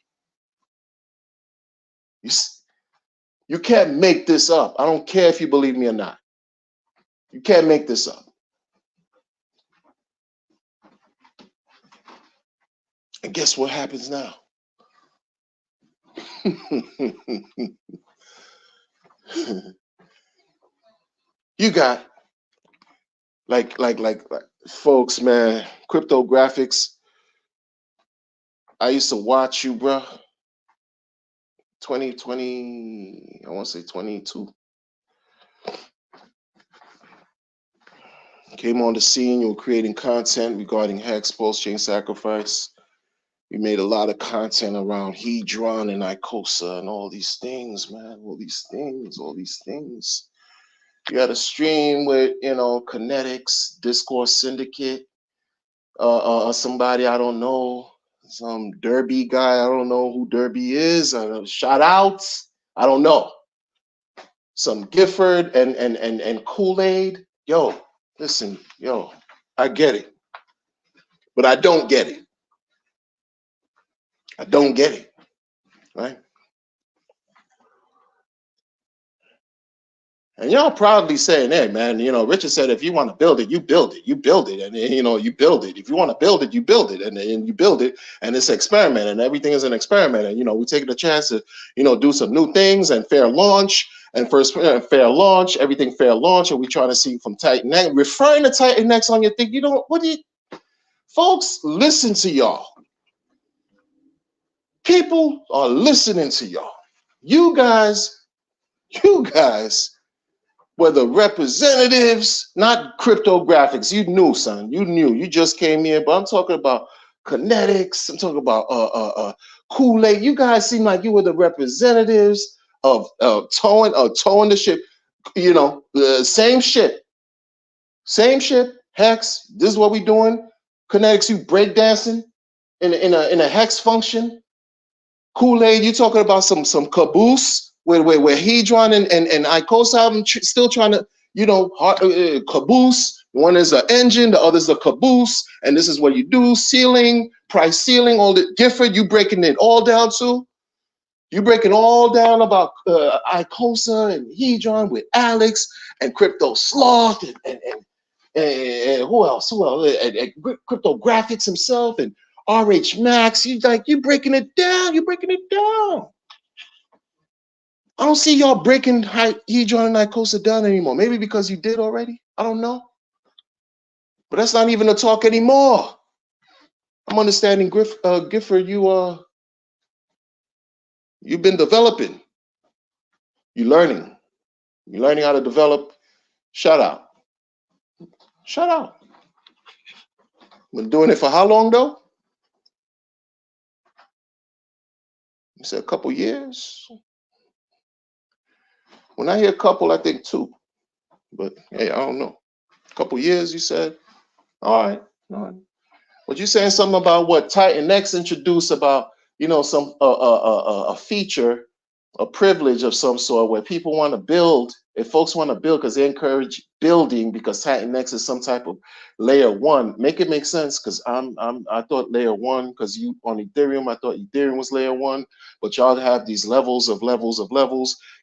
You can't make this up. I don't care if you believe me or not. You can't make this up. And guess what happens now? You got like folks, man, cryptographics. I used to watch you, bro. 2020, I want to say 22. Came on the scene. You were creating content regarding Hex, Pulse Chain Sacrifice. You made a lot of content around Hedron and Icosa and all these things, man. All these things, all these things. You had a stream with, Kinetics, Discourse Syndicate, somebody I don't know, some Derby guy. I don't know who Derby is. Shout outs. I don't know. Some Gifford and Kool-Aid. Yo, listen, yo, I get it, but I don't get it. I don't get it, right? And y'all proudly saying, hey, man, Richard said, if you want to build it, you build it. You build it. And, you build it. If you want to build it, you build it. And you build it. And it's an experiment. And everything is an experiment. And, we're taking a chance to, do some new things and fair launch. And first, fair launch, everything fair launch. And we're trying to see from Titan X. Referring to Titan X on your thing, folks, listen to y'all. People are listening to y'all. You guys were the representatives, not cryptographics. You knew, son. You knew. You just came here. But I'm talking about Kinetics. I'm talking about Kool-Aid. You guys seem like you were the representatives of towing the ship. Same ship. Same ship. Hex. This is what we doing. Kinetics, you breakdancing in a hex function. Kool-Aid, you talking about some caboose where Hedron and Icosa still trying to, caboose. One is an engine, the other is a caboose, and this is what you do: ceiling, price ceiling, all the different. You breaking it all down too. You breaking all down about Icosa and Hedron with Alex and Crypto Sloth and who else? And Cryptographics himself and RH Max. You breaking it down. You breaking it down. I don't see y'all breaking Hedron and Icosa down anymore. Maybe because you did already. I don't know. But that's not even a talk anymore. I'm understanding, Gifford, you've been developing. You're learning. You're learning how to develop. Shout out. Shout out. Been doing it for how long, though? You said a couple years. When I hear couple, I think 2. But hey, I don't know. A couple years, you said. All right. But you saying something about what Titan X introduced about, some a feature, a privilege of some sort where people want to build. If folks want to build because they encourage building because Titan X is some type of layer 1, make it make sense. Because I thought layer 1, because you on Ethereum, I thought Ethereum was layer 1, but y'all have these levels.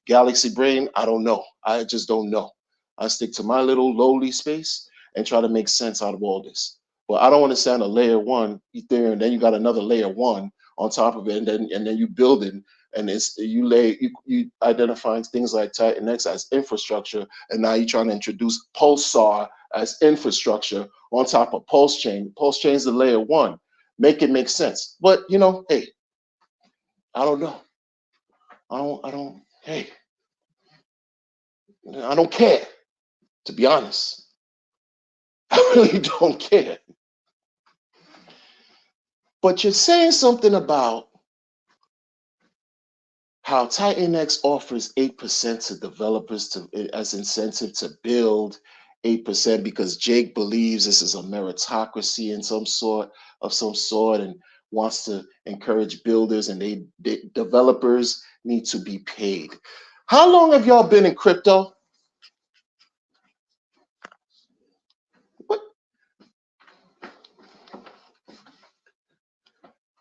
Galaxy Brain, I don't know. I just don't know. I stick to my little lowly space and try to make sense out of all this. But I don't understand a layer 1 Ethereum. Then you got another layer 1 on top of it, and then you building, and you identifying things like Titan X as infrastructure, and now you're trying to introduce Pulsar as infrastructure on top of Pulse Chain. Pulse Chain is the layer 1. Make it make sense. But hey, I don't know. Hey, I don't care, to be honest. I really don't care. But you're saying something about how Titan X offers 8% to developers as incentive to build 8% because Jake believes this is a meritocracy in some sort and wants to encourage builders, and they developers need to be paid. How long have y'all been in crypto? What?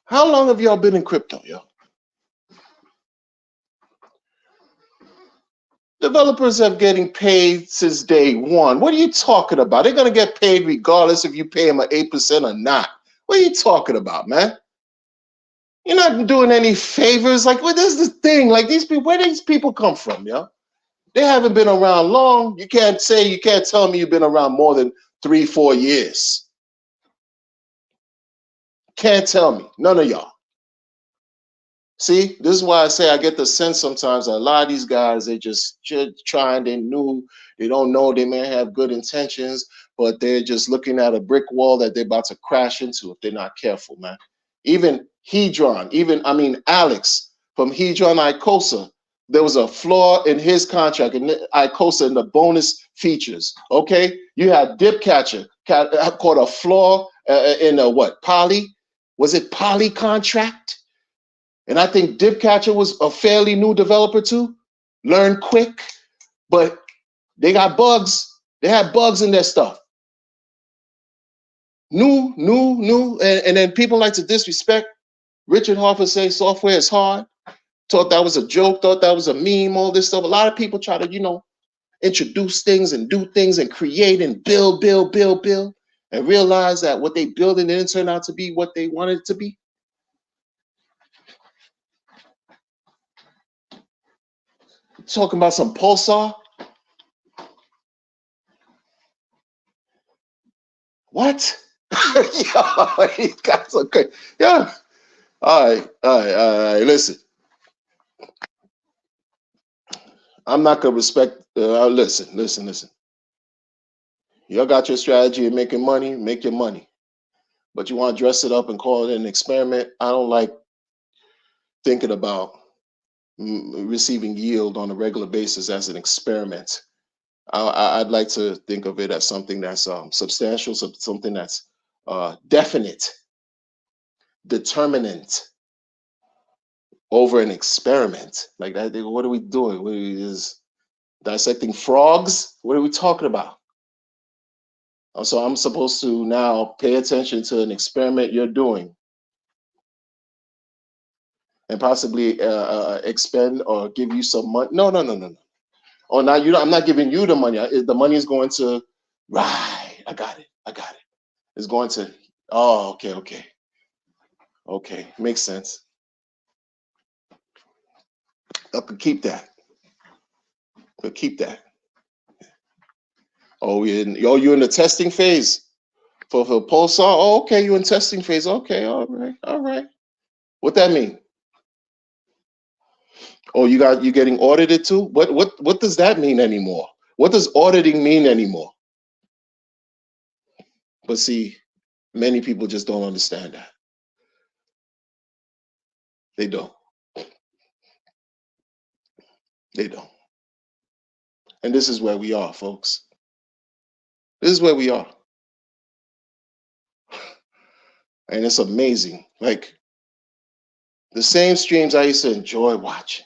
How long have y'all been in crypto, yo? Developers are getting paid since day 1. What are you talking about? They're going to get paid regardless if you pay them an 8% or not. What are you talking about, man? You're not doing any favors. Like, what is the thing? Like, these people, where do these people come from, yo? They haven't been around long. You can't tell me you've been around more than 3-4 years. Can't tell me. None of y'all. See, this is why I say I get the sense sometimes that a lot of these guys, they just trying, they new, they don't know, they may have good intentions, but they're just looking at a brick wall that they're about to crash into if they're not careful, man. Even Hedron, Alex from Hedron Icosa, there was a flaw in his contract in Icosa in the bonus features. Okay, you had Dip Catcher caught a flaw in a what? Poly? Was it Poly contract? And I think Dip Catcher was a fairly new developer too. Learn quick, but they got bugs. They had bugs in their stuff. New, and then people like to disrespect. Richard Hoffa say software is hard. Thought that was a joke. Thought that was a meme. All this stuff. A lot of people try to, introduce things and do things and create and build, and realize that what they build and didn't turn out to be what they wanted it to be. Talking about some Pulsar. What? Yo, these guys are crazy. Yeah. All right. Listen, I'm not gonna respect. Listen. Y'all got your strategy of making money. Make your money, but you want to dress it up and call it an experiment. I don't like thinking about receiving yield on a regular basis as an experiment. I'd like to think of it as something that's substantial, something that's definite, determinant over an experiment. Like that, what are we doing? What is dissecting frogs? What are we talking about? So I'm supposed to now pay attention to an experiment you're doing and possibly expend or give you some money. No. Oh, now I'm not giving you the money. The money is going to, right. I got it. It's going to, oh, okay. Makes sense. I could keep that. Oh, you're in the testing phase for Pulsar. Oh, okay, you're in testing phase. Okay, all right. What that mean? Oh, you getting audited too? What does that mean anymore? What does auditing mean anymore? But see, many people just don't understand that. They don't. And this is where we are, folks. This is where we are. And it's amazing. Like the same streams I used to enjoy watching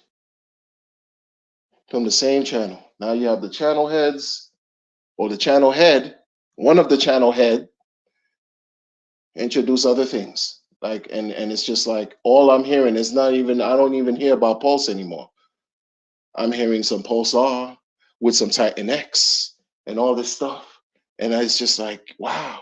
from the same channel. Now you have the channel heads or the channel head, one of the channel head introduce other things. Like, and it's just like all I'm hearing is I don't even hear about Pulse anymore. I'm hearing some Pulsar with some Titan X and all this stuff. And it's just like, wow.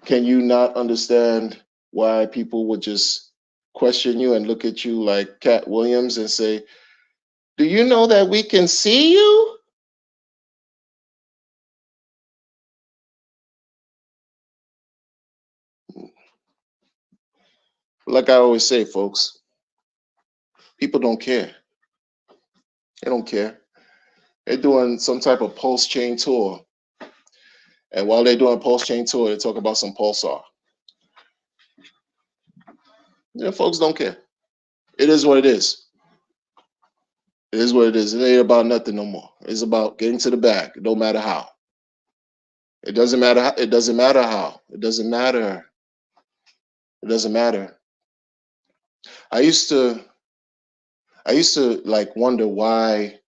Can you not understand why people would just question you and look at you like Cat Williams and say, do you know that we can see you? Like I always say, folks, people don't care. They don't care. They're doing some type of pulse chain tour. And while they're doing a pulse chain tour, they talk about some Pulsar. Yeah, folks don't care. It is what it is. It is what it is. It ain't about nothing no more. It's about getting to the bag, no matter how. It doesn't matter how. It doesn't matter how. It doesn't matter. It doesn't matter. I used to like wonder why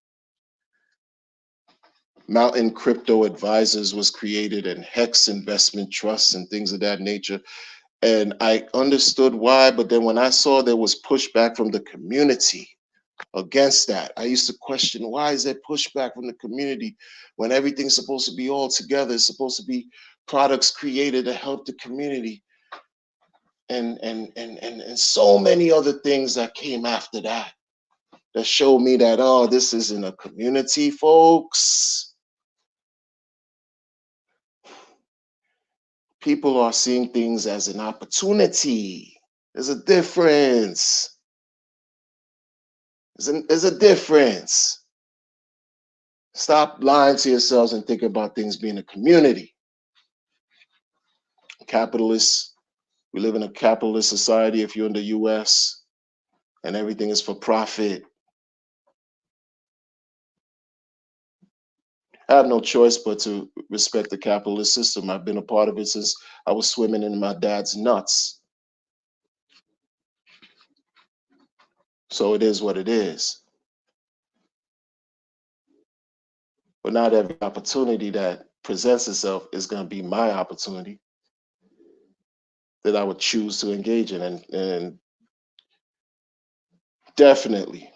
Mountain Crypto Advisors was created and Hex Investment Trusts and things of that nature. And I understood why, but then when I saw there was pushback from the community against that, I used to question, why is there pushback from the community when everything's supposed to be all together? It's supposed to be products created to help the community. And so many other things that came after that showed me that, oh, this isn't a community, folks. People are seeing things as an opportunity. There's a difference. There's a difference. Stop lying to yourselves and think about things being a community. Capitalists, we live in a capitalist society if you're in the US, and everything is for profit. I have no choice but to respect the capitalist system. I've been a part of it since I was swimming in my dad's nuts. So it is what it is. But not every opportunity that presents itself is going to be my opportunity that I would choose to engage in. And definitely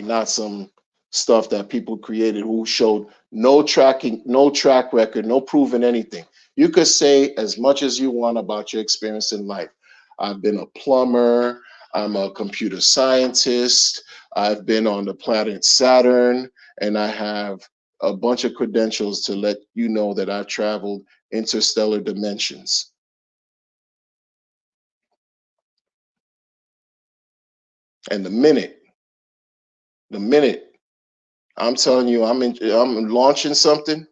not some stuff that people created who showed no tracking, no track record, no proving anything. You could say as much as you want about your experience in life. I've been a plumber, I'm a computer scientist, I've been on the planet Saturn, and I have a bunch of credentials to let you know that I've traveled interstellar dimensions. And the minute I'm telling you I'm launching something,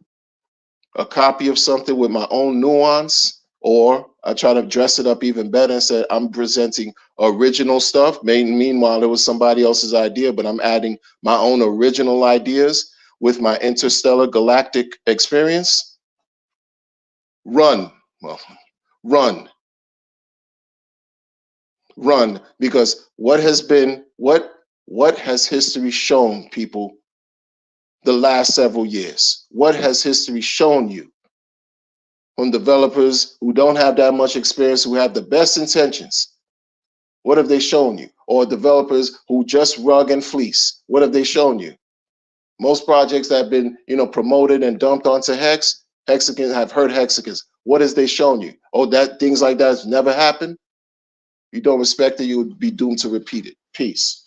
a copy of something with my own nuance, or I try to dress it up even better and say I'm presenting original stuff. Meanwhile, it was somebody else's idea, but I'm adding my own original ideas with my interstellar galactic experience. Run, well, run, run, because what has history shown people the last several years? What has history shown you? From developers who don't have that much experience, who have the best intentions. What have they shown you? Or developers who just rug and fleece. What have they shown you? Most projects that have been, promoted and dumped onto Hexagon have hurt Hexagons. What has they shown you? Oh, that things like that has never happened. You don't respect it, you would be doomed to repeat it. Peace.